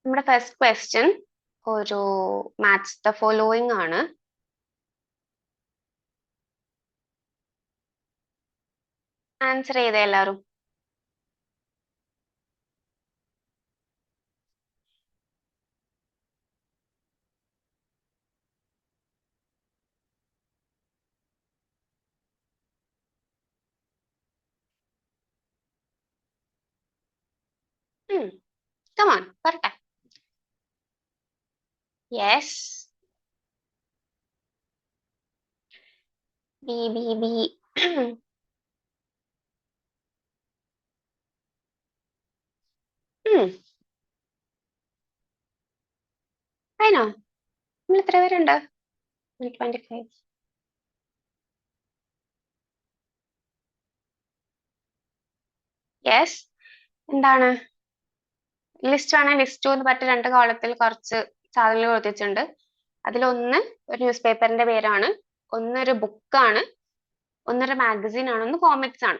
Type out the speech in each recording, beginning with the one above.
നമ്മുടെ first question ഒരു match the following ആണ്. ആൻസർ ചെയ്ത എല്ലാരും. കമാൺ പറട്ടെ. യെസ്. B B B. അതിനോ നമ്മൾ എത്ര പേരുണ്ട്? 25. യെസ്. എന്താണ് ലിസ്റ്റ് ആണെങ്കിൽ ലിസ്റ്റ് എന്ന് പറഞ്ഞ രണ്ട് കോളത്തിൽ കുറച്ച് സാധനങ്ങൾ കൊടുത്തിട്ടുണ്ട്. അതിലൊന്ന് ഒരു ന്യൂസ് പേപ്പറിന്റെ പേരാണ്, ഒന്നൊരു ബുക്കാണ്, ഒന്നൊരു മാഗസീൻ ആണ്, ഒന്ന് കോമിക്സ് ആണ്.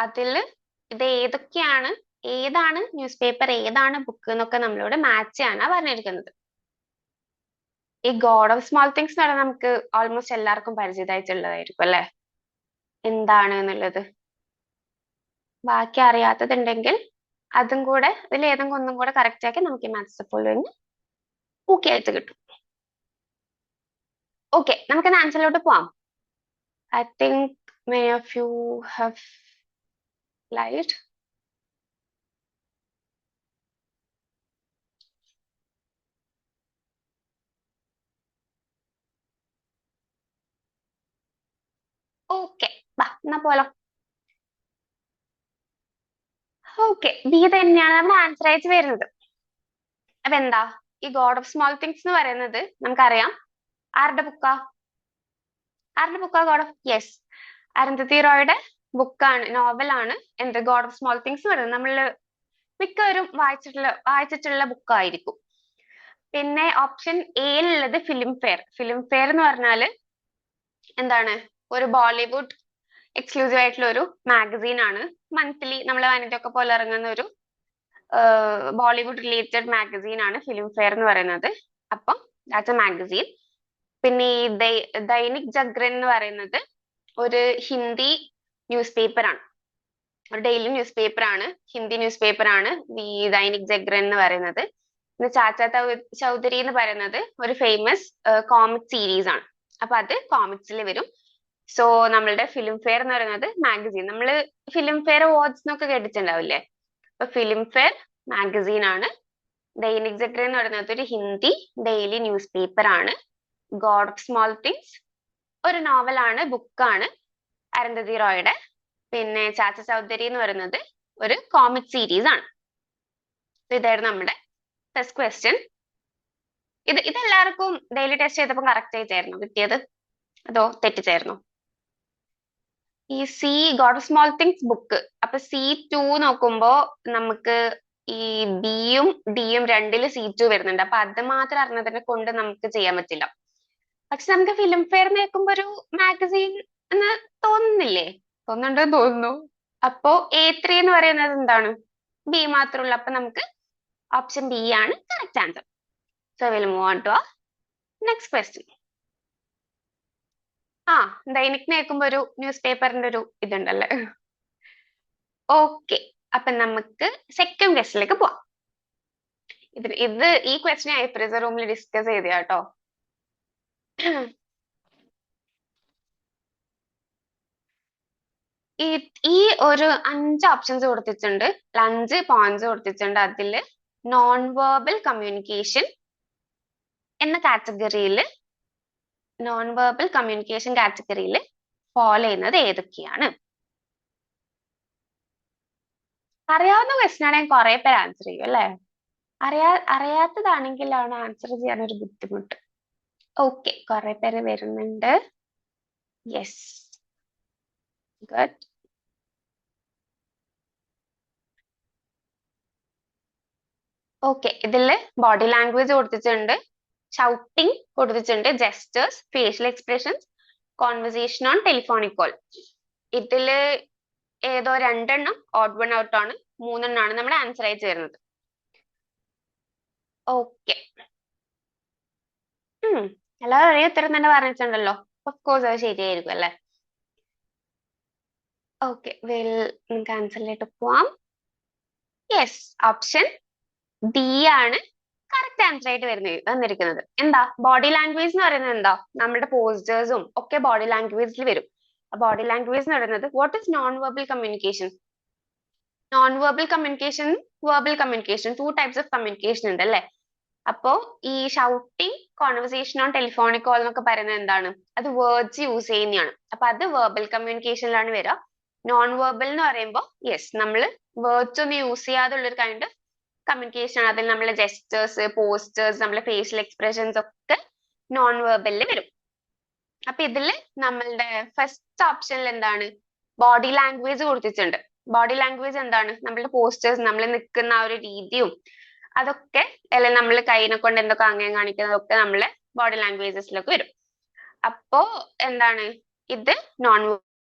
അതില് ഇത് ഏതൊക്കെയാണ്, ഏതാണ് ന്യൂസ് പേപ്പർ, ഏതാണ് ബുക്ക് എന്നൊക്കെ നമ്മളോട് മാച്ച് ചെയ്യാനാ പറഞ്ഞിരിക്കുന്നത്. ഈ ഗോഡ് ഓഫ് സ്മോൾ തിങ്സ് എന്ന് പറഞ്ഞാൽ നമുക്ക് ഓൾമോസ്റ്റ് എല്ലാവർക്കും പരിചിതമായിട്ടുള്ളതായിരിക്കും അല്ലെ, എന്താണ് എന്നുള്ളത്. ബാക്കി അറിയാത്തതുണ്ടെങ്കിൽ അതും കൂടെ ഇതിൽ ഏതെങ്കിലും ഒന്നും കൂടെ കറക്റ്റ് ആക്കി നമുക്ക് ഈ മാത്സ് ഫോളോയിങ് ഓക്കെ ആയിട്ട് കിട്ടും. ഓക്കെ, നമുക്ക് ആൻസറിലോട്ട് പോവാം. I think many of you have lied. Okay, എന്നാ പോലോ. ഓക്കെ, ബി തന്നെയാണ് നമ്മുടെ ആൻസർ ആയിട്ട് വരുന്നത്. അപ്പൊ എന്താ ഈ ഗോഡ് ഓഫ് സ്മോൾ തിങ്സ് എന്ന് പറയുന്നത് നമുക്കറിയാം. ആരുടെ ബുക്കാ? ആരുടെ ബുക്കാ ഗോഡ് ഓഫ്? യെസ്, അരുന്ധതി റോയുടെ ബുക്കാണ്, നോവലാണ് എന്ത് ഗോഡ് ഓഫ് സ്മോൾ തിങ്സ് എന്ന് പറയുന്നത്. നമ്മള് മിക്കവരും വായിച്ചിട്ടുള്ള ബുക്കായിരിക്കും. പിന്നെ ഓപ്ഷൻ എയിലുള്ളത് ഫിലിം ഫെയർ. ഫിലിം ഫെയർ എന്ന് പറഞ്ഞാല് എന്താണ്, ഒരു ബോളിവുഡ് എക്സ്ക്ലൂസീവ് ആയിട്ടുള്ള ഒരു മാഗസീൻ ആണ്. മന്ത്ലി നമ്മളെ വനിതയൊക്കെ പോലെ ഇറങ്ങുന്ന ഒരു ബോളിവുഡ് റിലേറ്റഡ് മാഗസീൻ ആണ് ഫിലിം ഫെയർ എന്ന് പറയുന്നത്. അപ്പം ദാറ്റ്സ് എ മാഗസീൻ. പിന്നെ ഈ ദൈനിക് ജാഗ്രൻ എന്ന് പറയുന്നത് ഒരു ഹിന്ദി ന്യൂസ് പേപ്പർ ആണ്, ഒരു ഡെയിലി ന്യൂസ് പേപ്പർ ആണ്, ഹിന്ദി ന്യൂസ് പേപ്പർ ആണ് ഈ ദൈനിക് ജാഗ്രൻ എന്ന് പറയുന്നത്. പിന്നെ ചാച്ചാ ചൗധരി എന്ന് പറയുന്നത് ഒരു ഫേമസ് കോമിക് സീരീസ് ആണ്. അപ്പൊ അത് കോമിക്സിൽ വരും. സോ നമ്മളുടെ ഫിലിം ഫെയർ എന്ന് പറയുന്നത് മാഗസീൻ. നമ്മള് ഫിലിം ഫെയർ അവാർഡ്സ് എന്നൊക്കെ കേട്ടിട്ടുണ്ടാവില്ലേ, അപ്പൊ ഫിലിം ഫെയർ മാഗസീൻ ആണ്. ദൈനിക് ജാഗ്രൻ എന്ന് പറയുന്നത് ഒരു ഹിന്ദി ഡെയിലി ന്യൂസ് പേപ്പർ ആണ്. ഗോഡ് ഓഫ് സ്മോൾ തിങ്സ് ഒരു നോവലാണ്, ബുക്കാണ് അരുന്ധതി റോയുടെ. പിന്നെ ചാച്ച ചൗധരി എന്ന് പറയുന്നത് ഒരു കോമിക് സീരീസ് ആണ്. ഇതായിരുന്നു നമ്മുടെ ഫസ്റ്റ് ക്വസ്റ്റ്യൻ. ഇതെല്ലാവർക്കും ഡെയിലി ടെസ്റ്റ് ചെയ്തപ്പോൾ കറക്റ്റ് ആയിട്ടായിരുന്നു കിട്ടിയത്, അതോ തെറ്റിച്ചായിരുന്നു? ഈ see God of small things book. അപ്പൊ C2 നോക്കുമ്പോ നമുക്ക് ഈ ബിയും ഡിയും രണ്ടില് C2 വരുന്നുണ്ട്. അപ്പൊ അത് മാത്രം അറിഞ്ഞതിനെ കൊണ്ട് നമുക്ക് ചെയ്യാൻ പറ്റില്ല. പക്ഷെ നമുക്ക് ഫിലിം ഫെയർ നോക്കുമ്പോ ഒരു മാഗസീൻ എന്ന് തോന്നുന്നില്ലേ? തോന്നുന്നുണ്ടെന്ന് തോന്നുന്നു. അപ്പോ A3 എന്ന് പറയുന്നത് എന്താണ്? ബി മാത്രമുള്ള. അപ്പൊ നമുക്ക് ഓപ്ഷൻ ബി ആണ് correct answer. So will move on to our next question. Dainik നോക്കുമ്പോ ഒരു ന്യൂസ് പേപ്പറിന്റെ ഒരു ഇതുണ്ടല്ലേ. ഓക്കെ, അപ്പൊ നമുക്ക് സെക്കൻഡ് ക്വസ്റ്റിലേക്ക് പോവാം. ഈ ക്വസ്റ്റ്യൻ ഐപ്രിസർ റൂമിൽ ഡിസ്കസ് ചെയ്ത കേട്ടോ. ഈ ഒരു 5 ഓപ്ഷൻസ് കൊടുത്തിട്ടുണ്ട്, 5 പോയിന്റ്സ് കൊടുത്തിട്ടുണ്ട്. അതില് നോൺ വെർബൽ കമ്മ്യൂണിക്കേഷൻ എന്ന കാറ്റഗറിയിൽ ഫോളോ ചെയ്യുന്നത് ഏതൊക്കെയാണ്? അറിയാവുന്ന ക്വസ്റ്റ്യൻ ആണെങ്കിൽ കുറെ പേര് ആൻസർ ചെയ്യും അല്ലെ. അറിയാത്തതാണെങ്കിലാണ് ആൻസർ ചെയ്യാൻ ഒരു ബുദ്ധിമുട്ട്. ഓക്കെ, കുറെ പേര് വരുന്നുണ്ട്. Yes, good. ഓക്കെ, ഇതില് ബോഡി ലാംഗ്വേജ് കൊടുത്തിട്ടുണ്ട്, ഷൗട്ടിങ് കൊടുത്തിട്ടുണ്ട്, gestures, facial expressions, conversation on telephonic call. ഇതില് ഏതോ 2 ഓഡ് വൺ ഔട്ട് ആണ്, 3 നമ്മുടെ ആൻസർ ആയിട്ട് വരുന്നത്. ഓക്കെ. എല്ലാവരും ഒരേ ഉത്തരം തന്നെ പറഞ്ഞിട്ടുണ്ടല്ലോ. ഓഫ് കോഴ്സ് അത് ശരിയായിരിക്കും അല്ലെ? ഓക്കെ, നമുക്ക് ആൻസറിലേക്ക് പോവാം. യെസ്, ഓപ്ഷൻ ഡി ആണ് കറക്റ്റ് ആൻസർ ആയിട്ട് വന്നിരിക്കുന്നത്. എന്താ ബോഡി ലാംഗ്വേജ് എന്ന് പറയുന്നത്? എന്താ നമ്മുടെ പോസ്റ്റേഴ്സും ഒക്കെ ബോഡി ലാംഗ്വേജിൽ വരും. ബോഡി ലാംഗ്വേജ് എന്ന് പറയുന്നത് what is known verbal communication? Non verbal communication, verbal communication, 2 types of communication ഉണ്ട് അല്ലെ? അപ്പോ ഈ shouting, conversation on telephonic call എന്നൊക്കെ പറയുന്നത് എന്താണ്? അത് വേർഡ്സ് യൂസ് ചെയ്യുന്നതാണ്. അപ്പൊ അത് വെർബൽ കമ്മ്യൂണിക്കേഷനിലാണ് വരിക. നോൺ വെർബൽ എന്ന് പറയുമ്പോൾ യെസ്, നമ്മൾ വേർഡ്സ് ഒന്നും യൂസ് ചെയ്യാതുള്ള ഒരു കൈൻഡ് ഓഫ് കമ്മ്യൂണിക്കേഷൻ ആണ്. അതിൽ നമ്മളെ ജെസ്റ്റേഴ്സ്, പോസ്റ്റേഴ്സ്, നമ്മളെ ഫേഷ്യൽ എക്സ്പ്രഷൻസ് ഒക്കെ നോൺ വെർബലിൽ വരും. അപ്പൊ ഇതില് നമ്മളുടെ ഫസ്റ്റ് ഓപ്ഷനിൽ എന്താണ്? ബോഡി ലാംഗ്വേജ് കൊടുത്തിട്ടുണ്ട്. ബോഡി ലാംഗ്വേജ് എന്താണ്? നമ്മളുടെ പോസ്റ്റേഴ്സ്, നമ്മൾ നിൽക്കുന്ന ആ ഒരു രീതിയും അതൊക്കെ, അല്ലെങ്കിൽ നമ്മൾ കൈനെ കൊണ്ട് എന്തൊക്കെ അങ്ങനെ കാണിക്കുന്നതൊക്കെ നമ്മളെ ബോഡി ലാംഗ്വേജസിലൊക്കെ വരും. അപ്പോ എന്താണ്? ഇത് നോൺ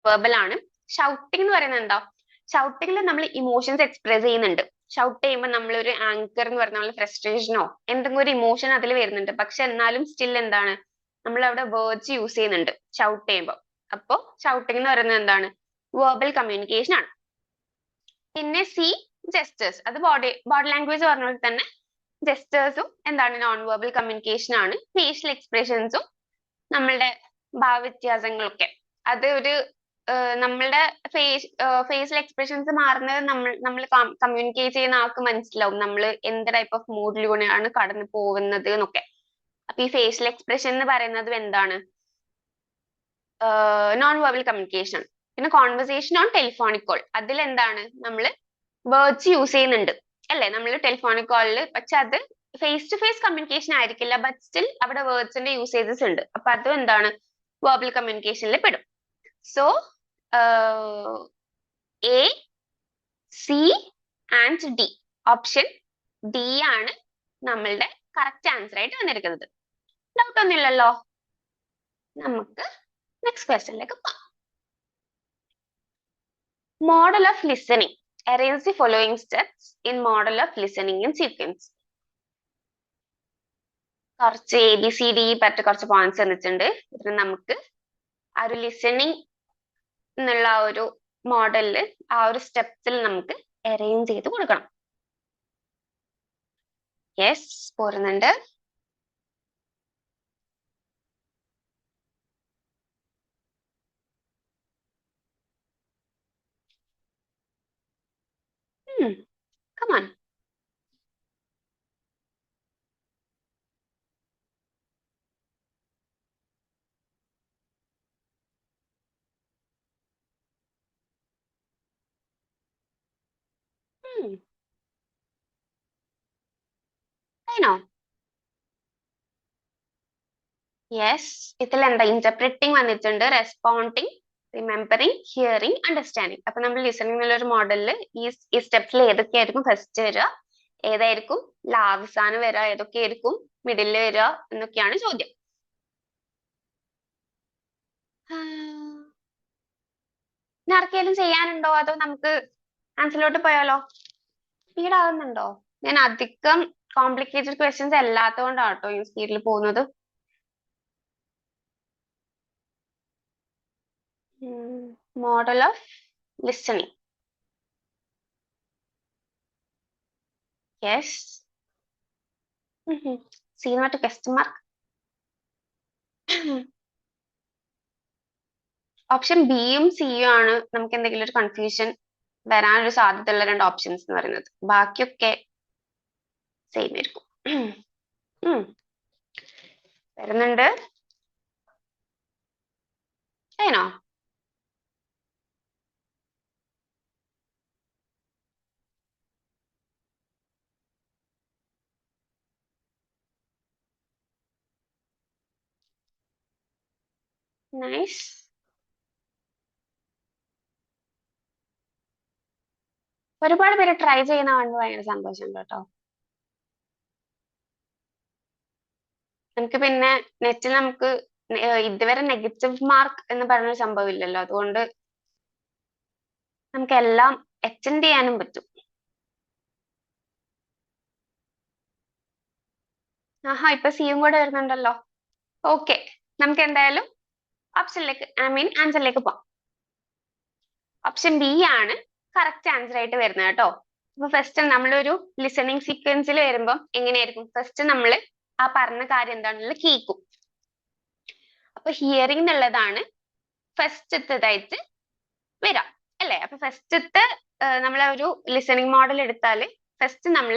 വെർബൽ ആണ്. ഷൗട്ടിംഗ് എന്ന് പറയുന്നത് എന്താ? ഷൗട്ടിങ്ങിൽ നമ്മൾ ഇമോഷൻസ് എക്സ്പ്രസ് ചെയ്യുന്നുണ്ട്. ഷൗട്ട് ചെയ്യുമ്പോൾ നമ്മൾ ഒരു ആങ്കർ എന്ന് പറഞ്ഞ നമ്മൾ ഫ്രസ്ട്രേഷനോ എന്തെങ്കിലും ഒരു ഇമോഷൻ അതിൽ വരുന്നുണ്ട്. പക്ഷെ എന്നാലും സ്റ്റിൽ എന്താണ്? നമ്മൾ അവിടെ വേർഡ്സ് യൂസ് ചെയ്യുന്നുണ്ട് ഷൗട്ട് ചെയ്യുമ്പോൾ. അപ്പോ ഷൗട്ടിംഗ് എന്ന് പറയുന്നത് എന്താണ്? വെർബൽ കമ്മ്യൂണിക്കേഷൻ ആണ്. പിന്നെ സി, ജെസ്റ്റേഴ്സ്. അത് ബോഡി ലാംഗ്വേജ് പറഞ്ഞ പോലെ തന്നെ ജെസ്റ്റേഴ്സും എന്താണ്? നോൺ വെർബൽ കമ്മ്യൂണിക്കേഷൻ ആണ്. ഫേഷ്യൽ എക്സ്പ്രഷൻസും നമ്മളുടെ ഭാവവ്യത്യാസങ്ങളൊക്കെ അത് ഒരു നമ്മളുടെ ഫേഷ്യൽ എക്സ്പ്രഷൻസ് മാറുന്നത് നമ്മൾ കമ്മ്യൂണിക്കേറ്റ് ചെയ്യുന്ന ആൾക്ക് മനസ്സിലാവും നമ്മൾ എന്ത് ടൈപ്പ് ഓഫ് മൂഡിലൂടെയാണ് കടന്നു പോകുന്നത് എന്നൊക്കെ. അപ്പൊ ഈ ഫേഷ്യൽ എക്സ്പ്രഷൻ എന്ന് പറയുന്നത് എന്താണ്? Non verbal communication. പിന്നെ കോൺവെർസേഷൻ ഓൺ ടെലിഫോണിക് കോൾ, അതിൽ എന്താണ്? നമ്മൾ വേർഡ്സ് യൂസ് ചെയ്യുന്നുണ്ട് അല്ലെ നമ്മൾ ടെലിഫോണിക് കോളിൽ. പക്ഷെ അത് ഫേസ് ടു ഫേസ് കമ്മ്യൂണിക്കേഷൻ ആയിരിക്കില്ല, ബട്ട് സ്റ്റിൽ അവിടെ വേർഡ്സിന്റെ യൂസേജസ് ഉണ്ട്. അപ്പൊ അതും എന്താണ്? വെർബൽ കമ്മ്യൂണിക്കേഷനിൽ പെടും. So A, C and D, option D ആണ് നമ്മളുടെ കറക്റ്റ് ആൻസർ ആയിട്ട് വന്നിരിക്കുന്നത്. ഡൗട്ട് ഒന്നുമില്ലല്ലോ? നമുക്ക് നെക്സ്റ്റ് ക്വസ്റ്റ്യനിലേക്ക് പോവാം. Model of listening. Arrange the following steps in model of listening in sequence. കുറച്ച് ABCD പറഞ്ഞിട്ട് കുറച്ച് പോയിന്റ്സ് തന്നിട്ടുണ്ട്. ഇതിന് നമുക്ക് ആ ഒരു ലിസണിങ് എന്നുള്ള ആ ഒരു മോഡലില് ആ ഒരു സ്റ്റെപ്സിൽ നമുക്ക് അറേഞ്ച് ചെയ്ത് കൊടുക്കണം. യെസ്, പോരുന്നുണ്ട്. Come on. I know. Yes, ഇതിൽ എന്താ? ഇന്റർപ്രിറ്റിംഗ് വന്നിട്ടുണ്ട്, റെസ്പോണ്ടിങ്, റിമെമ്പറിങ്, ഹിയറിംഗ്, അണ്ടർസ്റ്റാൻഡിങ്. അപ്പൊ നമ്മൾ ലിസണിംഗ് എന്നുള്ള ഒരു മോഡലിൽ ഈ സ്റ്റെപ്സിൽ ഏതൊക്കെയായിരിക്കും ഫസ്റ്റ് വരിക, ഏതായിരിക്കും അവസാനം വരിക, ഏതൊക്കെയായിരിക്കും മിഡിലിൽ വരിക എന്നൊക്കെയാണ് ചോദ്യം. ആർക്കെങ്കിലും ചെയ്യാനുണ്ടോ? അതോ നമുക്ക് ആൻസറിലോട്ട് പോയാലോ? സ്പീഡ് ആവുന്നുണ്ടോ? ഞാൻ അധികം കോംപ്ലിക്കേറ്റഡ് ക്വസ്റ്റ്യൻസ് അല്ലാത്തതുകൊണ്ടാണ് കേട്ടോ ഈ സ്പീഡിൽ പോകുന്നത്. Model of listening. Yes. C not question mark. Option ബിയും സിയും ആണ് നമുക്ക് എന്തെങ്കിലും ഒരു കൺഫ്യൂഷൻ വരാനൊരു സാധ്യതയുള്ള രണ്ട് ഓപ്ഷൻസ് എന്ന് പറയുന്നത്. ബാക്കിയൊക്കെ സെയിം ആയിരിക്കും. വരുന്നുണ്ട്. ഏനോ? നൈസ്. ഒരുപാട് പേര് ട്രൈ ചെയ്യുന്ന കാണുമ്പോൾ ഭയങ്കര സന്തോഷമുണ്ട് കേട്ടോ. നമുക്ക് പിന്നെ നെറ്റിൽ നമുക്ക് ഇതുവരെ നെഗറ്റീവ് മാർക്ക് എന്ന് പറഞ്ഞൊരു സംഭവം ഇല്ലല്ലോ, അതുകൊണ്ട് നമുക്ക് എല്ലാം അറ്റൻഡ് ചെയ്യാനും പറ്റും. ആഹാ ഇപ്പൊ സിയും കൂടെ വരുന്നുണ്ടല്ലോ. ഓക്കെ, നമുക്ക് എന്തായാലും ഓപ്ഷനിലേക്ക് ആൻസറിലേക്ക് പോവാം. ഓപ്ഷൻ ബി ആണ് കറക്റ്റ് ആൻസർ ആയിട്ട് വരുന്നത് കേട്ടോ. അപ്പൊ ഫസ്റ്റ് നമ്മളൊരു ലിസണിങ് സീക്വൻസിൽ വരുമ്പം എങ്ങനെയായിരിക്കും, ഫസ്റ്റ് നമ്മൾ ആ പറഞ്ഞ കാര്യം എന്താണെന്നുള്ളത് കേൾക്കും. അപ്പൊ ഹിയറിംഗ് എന്നുള്ളതാണ് ഫസ്റ്റത്തേതായിട്ട് വരാം അല്ലെ. അപ്പൊ ഫസ്റ്റത്തെ നമ്മളെ ഒരു ലിസണിങ് മോഡൽ എടുത്താല് ഫസ്റ്റ് നമ്മൾ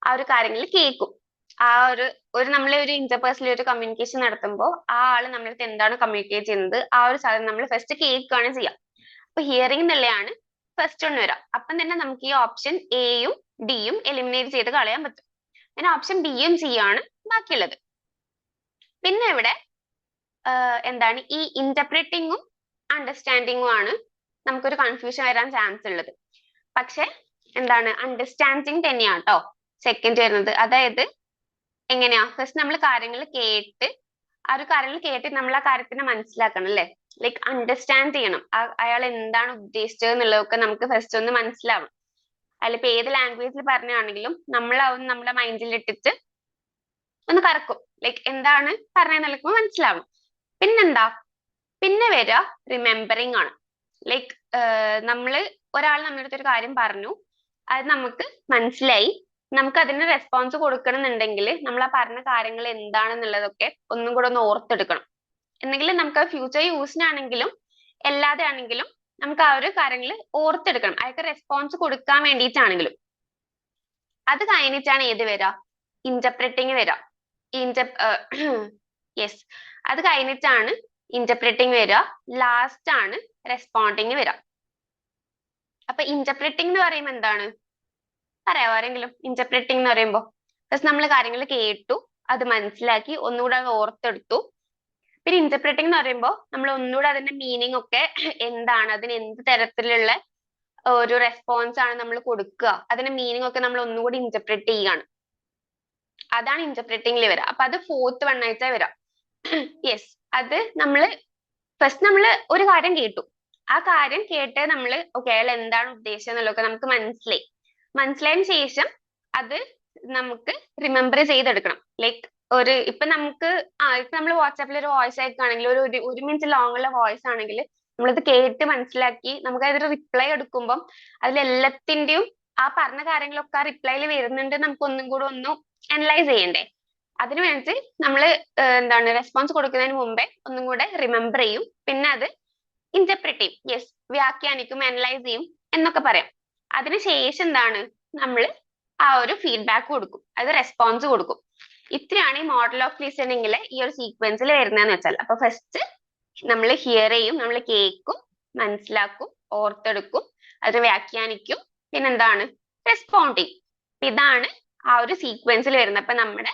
ആ ഒരു കാര്യങ്ങൾ കേൾക്കും. ആ ഒരു നമ്മളെ ഒരു ഇന്റർപേഴ്സണൽ ഒരു കമ്മ്യൂണിക്കേഷൻ നടത്തുമ്പോൾ ആ ആള് നമ്മളടുത്ത് എന്താണ് കമ്മ്യൂണിക്കേറ്റ് ചെയ്യുന്നത് ആ ഒരു സാധനം നമ്മൾ ഫസ്റ്റ് കേൾക്കുകയാണ് ചെയ്യാം. അപ്പൊ ഹിയറിംഗ് എന്നുള്ളതാണ് ഫസ്റ്റ് ഒന്ന് വരാം. അപ്പം തന്നെ നമുക്ക് ഈ ഓപ്ഷൻ എയും ഡിയും എലിമിനേറ്റ് ചെയ്ത് കളയാൻ പറ്റും. പിന്നെ ഓപ്ഷൻ ബിയും സി ആണ് ബാക്കിയുള്ളത്. പിന്നെ ഇവിടെ എന്താണ് ഈ ഇന്റർപ്രറ്റിങ്ങും അണ്ടർസ്റ്റാൻഡിങ്ങും ആണ് നമുക്കൊരു കൺഫ്യൂഷൻ വരാൻ ചാൻസ് ഉള്ളത്. പക്ഷെ എന്താണ് അണ്ടർസ്റ്റാൻഡിങ് തന്നെയാണ് കേട്ടോ സെക്കൻഡ് വരുന്നത്. അതായത് എങ്ങനെയാ, ഫസ്റ്റ് നമ്മൾ കാര്യങ്ങൾ കേട്ട് ആ ഒരു കാര്യങ്ങൾ കേട്ട് നമ്മൾ ആ കാര്യത്തിനെ മനസ്സിലാക്കണം അല്ലെ. ലൈക്ക് അണ്ടർസ്റ്റാൻഡ് ചെയ്യണം അയാൾ എന്താണ് ഉദ്ദേശിച്ചത് എന്നുള്ളതൊക്കെ നമുക്ക് ഫസ്റ്റ് ഒന്ന് മനസ്സിലാവണം. അതിലിപ്പോ ഏത് ലാംഗ്വേജിൽ പറഞ്ഞാണെങ്കിലും നമ്മൾ അതൊന്ന് നമ്മുടെ മൈൻഡിൽ ഇട്ടിട്ട് ഒന്ന് കറക്കും. ലൈക്ക് എന്താണ് പറഞ്ഞതെന്നുള്ളത് മനസ്സിലാവണം. പിന്നെന്താ, പിന്നെ വരിക റിമെമ്പറിങ് ആണ്. ലൈക്ക് നമ്മള് ഒരാൾ നമ്മുടെ അടുത്ത് ഒരു കാര്യം പറഞ്ഞു, അത് നമുക്ക് മനസ്സിലായി, നമുക്ക് അതിന് റെസ്പോൺസ് കൊടുക്കണം എന്നുണ്ടെങ്കിൽ നമ്മൾ ആ പറഞ്ഞ കാര്യങ്ങൾ എന്താണെന്നുള്ളതൊക്കെ ഒന്നും കൂടെ ഒന്ന് ഓർത്തെടുക്കണം. എന്നെങ്കിലും നമുക്ക് ഫ്യൂച്ചർ യൂസിനാണെങ്കിലും അല്ലാതെ ആണെങ്കിലും നമുക്ക് ആ ഒരു കാര്യങ്ങൾ ഓർത്തെടുക്കണം, അയാൾക്ക് റെസ്പോൺസ് കൊടുക്കാൻ വേണ്ടിയിട്ടാണെങ്കിലും. അത് കഴിഞ്ഞിട്ടാണ് ഏത് വരിക, ഇന്റർപ്രറ്റിങ് വരിക. യെസ്, അത് കഴിഞ്ഞിട്ടാണ് ഇന്റർപ്രറ്റിങ് വരിക. ലാസ്റ്റ് ആണ് റെസ്പോണ്ടിങ് വരിക. അപ്പൊ ഇന്റർപ്രറ്റിംഗ് എന്ന് പറയുമ്പോൾ എന്താണ് പറയാമോ ആരെങ്കിലും? ഇന്റർപ്രറ്റിംഗ് എന്ന് പറയുമ്പോൾ ഫസ്റ്റ് നമ്മൾ കാര്യങ്ങൾ കേട്ടു, അത് മനസ്സിലാക്കി, ഒന്നുകൂടെ അത് ഓർത്തെടുത്തു. പിന്നെ ഇന്റർപ്രറ്റിംഗ് എന്ന് പറയുമ്പോൾ നമ്മൾ ഒന്നുകൂടെ അതിന്റെ മീനിങ് ഒക്കെ എന്താണ്, അതിന് എന്ത് തരത്തിലുള്ള ഒരു റെസ്പോൺസ് ആണ് നമ്മൾ കൊടുക്കുക, അതിന്റെ മീനിങ് ഒക്കെ നമ്മൾ ഒന്നുകൂടി ഇന്റർപ്രറ്റ് ചെയ്യുകയാണ്. അതാണ് ഇന്റർപ്രറ്റിംഗിൽ വരിക. അപ്പൊ അത് ഫോർത്ത് വൺ ആയിട്ടാ വരാം. യെസ്, അത് നമ്മള് ഫസ്റ്റ് നമ്മൾ ഒരു കാര്യം കേട്ടു, ആ കാര്യം കേട്ട് നമ്മൾ ഓക്കെ അയാൾ എന്താണ് ഉദ്ദേശിച്ചത് എന്നുള്ളതൊക്കെ നമുക്ക് മനസ്സിലായതിനു ശേഷം അത് നമുക്ക് റിമെമ്പർ ചെയ്തെടുക്കണം. ലൈക്ക് ഇപ്പൊ നമുക്ക് ഇപ്പൊ നമ്മൾ വാട്സാപ്പിൽ ഒരു വോയിസ് അയക്കുകയാണെങ്കിൽ ഒരു മിനിറ്റ് ലോങ് ഉള്ള വോയിസ് ആണെങ്കിൽ നമ്മളത് കേട്ട് മനസ്സിലാക്കി നമുക്ക് അതിന് റിപ്ലൈ എടുക്കുമ്പോൾ അതിലെല്ലാത്തിന്റെയും ആ പറഞ്ഞ കാര്യങ്ങളൊക്കെ ആ റിപ്ലൈയിൽ വരുന്നുണ്ട് നമുക്ക് ഒന്നും കൂടെ ഒന്ന് അനലൈസ് ചെയ്യണ്ടേ. അതിനു വേണ്ടി നമ്മൾ എന്താണ് റെസ്പോൺസ് കൊടുക്കുന്നതിന് മുമ്പേ ഒന്നും കൂടെ റിമെമ്പർ ചെയ്യും, പിന്നെ അത് ഇന്റർപ്രറ്റ് ചെയ്യും. യെസ്, വ്യാഖ്യാനിക്കും, അനലൈസ് ചെയ്യും എന്നൊക്കെ പറയാം. അതിനുശേഷം എന്താണ് നമ്മൾ ആ ഒരു ഫീഡ്ബാക്ക് കൊടുക്കും, അത് റെസ്പോൺസ് കൊടുക്കും. ഇത്രയാണ് ഈ മോഡൽ ഓഫ് ലിസണിങ്ങിലെ ഈ ഒരു സീക്വൻസിൽ വരുന്നതെന്ന് വെച്ചാൽ. അപ്പൊ ഫസ്റ്റ് നമ്മൾ ഹിയർ ചെയ്യും, നമ്മൾ കേൾക്കും, മനസ്സിലാക്കും, ഓർത്തെടുക്കും, അത് വ്യാഖ്യാനിക്കും, പിന്നെന്താണ് റെസ്പോണ്ട് ചെയ്യും. ഇതാണ് ആ ഒരു സീക്വൻസിൽ വരുന്നത്. അപ്പൊ നമ്മുടെ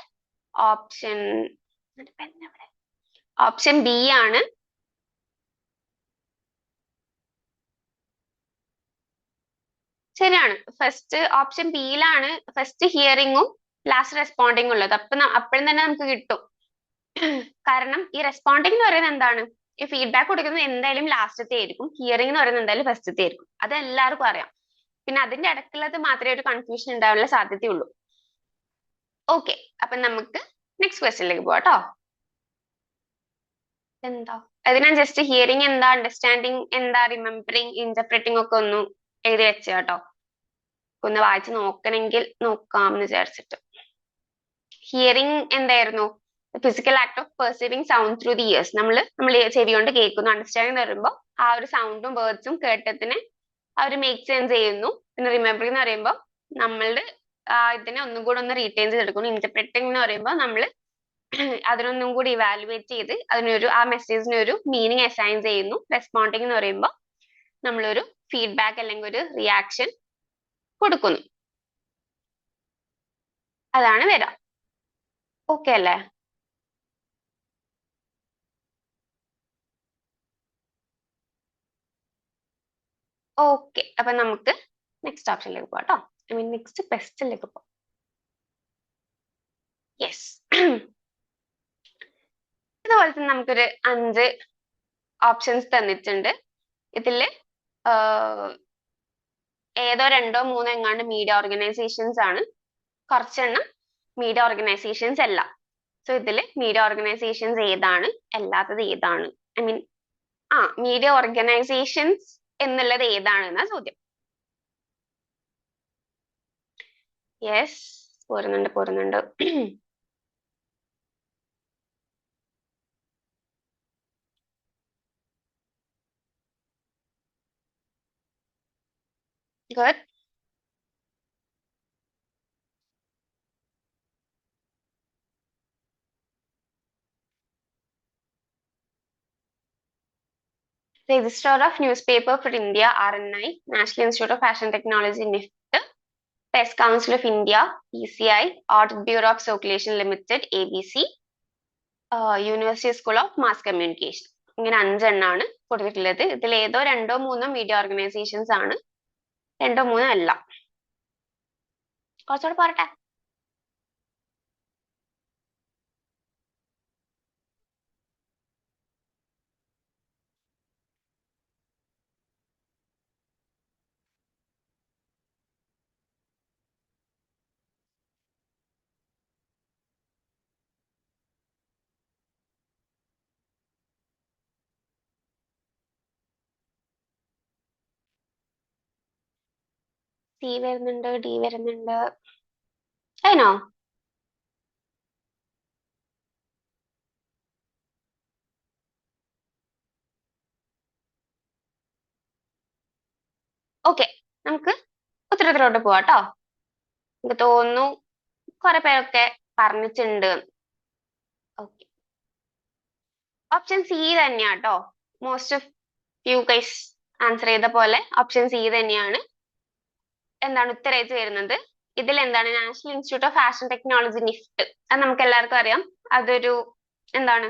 ഓപ്ഷൻ ബി ആണ് ശരിയാണ്. ഫസ്റ്റ് ഓപ്ഷൻ ബിയിലാണ് ഫസ്റ്റ് ഹിയറിങ്ങും ലാസ്റ്റ് റെസ്പോണ്ടിങ്ങും ഉള്ളത്. അപ്പോഴും തന്നെ നമുക്ക് കിട്ടും. കാരണം ഈ റെസ്പോണ്ടിങ് എന്ന് പറയുന്നത് എന്താണ്, ഈ ഫീഡ്ബാക്ക് കൊടുക്കുന്നത് എന്തായാലും ലാസ്റ്റത്തെ ആയിരിക്കും, ഹിയറിംഗ് എന്ന് പറയുന്നത് എന്തായാലും ഫസ്റ്റത്തെ ആയിരിക്കും. അത് എല്ലാവർക്കും അറിയാം. പിന്നെ അതിന്റെ ഇടയ്ക്കുള്ളത് മാത്രമേ ഒരു കൺഫ്യൂഷൻ ഉണ്ടാവാനുള്ള സാധ്യതയുള്ളൂ. ഓക്കെ, അപ്പൊ നമുക്ക് നെക്സ്റ്റ് ക്വസ്റ്റ്യനിലേക്ക് പോവാട്ടോ. എന്താ അതിനാ ജസ്റ്റ് ഹിയറിംഗ് എന്താ, അണ്ടർസ്റ്റാൻഡിങ് എന്താ, റിമെമ്പറിങ്, ഇന്റർപ്രറ്റിംഗ് ഒക്കെ ഒന്ന് എഴുതി വെച്ച കേട്ടോ. ഒന്ന് വായിച്ച് നോക്കണമെങ്കിൽ നോക്കാം എന്ന് വിചാരിച്ചിട്ട്. ഹിയറിംഗ് എന്തായിരുന്നു, physical act of perceiving sound through the years. നമ്മൾ ചെവി കൊണ്ട് കേൾക്കുന്നു. അണ്ടർസ്റ്റാൻഡിങ് എന്ന് പറയുമ്പോൾ ആ ഒരു സൗണ്ടും വേർഡ്സും കേട്ടതിനെ ആ ഒരു മേക്ക് സെൻസ് ചെയ്യുന്നു. പിന്നെ റിമെമ്പറിംഗ് എന്ന് പറയുമ്പോൾ നമ്മളുടെ ഇതിനെ ഒന്നും കൂടെ ഒന്ന് റീറ്റെയിൻ ചെയ്തെടുക്കുന്നു. ഇന്റർപ്രറ്റിംഗ് എന്ന് പറയുമ്പോൾ നമ്മൾ അതിനൊന്നും കൂടി ഇവാലുവേറ്റ് ചെയ്ത് ആ മെസ്സേജിന് ഒരു മീനിങ് അസൈൻ ചെയ്യുന്നു. റെസ്പോണ്ടിങ് എന്ന് പറയുമ്പോൾ നമ്മളൊരു ഫീഡ്ബാക്ക് അല്ലെങ്കിൽ ഒരു റിയാക്ഷൻ കൊടുക്കുന്നു. അതാണ് വരാം. ഓക്കെ അല്ലേ? ഓക്കെ, അപ്പൊ നമുക്ക് നെക്സ്റ്റ് ഓപ്ഷനിലേക്ക് പോകാം കേട്ടോ. നെക്സ്റ്റ് ക്വസ്റ്റ്യനിലേക്ക് പോകാം. യെസ്, ഇതുപോലെ തന്നെ നമുക്കൊരു 5 ഓപ്ഷൻസ് തന്നിട്ടുണ്ട്. ഇതില് ഏതോ 2 3 എങ്ങാണ്ട് മീഡിയ ഓർഗനൈസേഷൻസ് ആണ്, കുറച്ചെണ്ണം മീഡിയ ഓർഗനൈസേഷൻസ് അല്ല. സോ ഇതില് മീഡിയ ഓർഗനൈസേഷൻസ് ഏതാണ്, അല്ലാത്തത് ഏതാണ്, ഐ മീൻ മീഡിയ ഓർഗനൈസേഷൻസ് എന്നുള്ളത് ഏതാണെന്നാ ചോദ്യം. യെസ്, പോരുന്നുണ്ട്. Good. Registrar of Newspaper for India, RNI, National Institute of Fashion Technology, NIFT, Press Council of India, PCI, Audit Bureau of Circulation Limited, ABC, University School of Mass Communication. ഇങ്ങനെ 5 എണ്ണാണ് കൊടുത്തിട്ടുള്ളത്. ഇതിൽ ഏതോ 2 or 3 media organisations ആണ്, 2 or 3 അല്ല. കുറച്ചുകൂടെ പോരട്ടെ. C വരുന്നുണ്ട്, D വരുന്നുണ്ട്. അതിനോ? ഓക്കെ, നമുക്ക് ഉത്തരത്തിലോട്ട് പോവാട്ടോ. എനിക്ക് തോന്നുന്നു കുറെ പേരൊക്കെ പറഞ്ഞിട്ടുണ്ട്. ഓക്കെ, ഓപ്ഷൻ സി തന്നെയാട്ടോ. Most of you guys answer ചെയ്ത പോലെ ഓപ്ഷൻ സി തന്നെയാണ് എന്താണ് ഉത്തരമായിട്ട് വരുന്നത്. ഇതിൽ എന്താണ് national institute of fashion technology, NEFT, അത് നമുക്ക് എല്ലാവർക്കും അറിയാം. അതൊരു എന്താണ്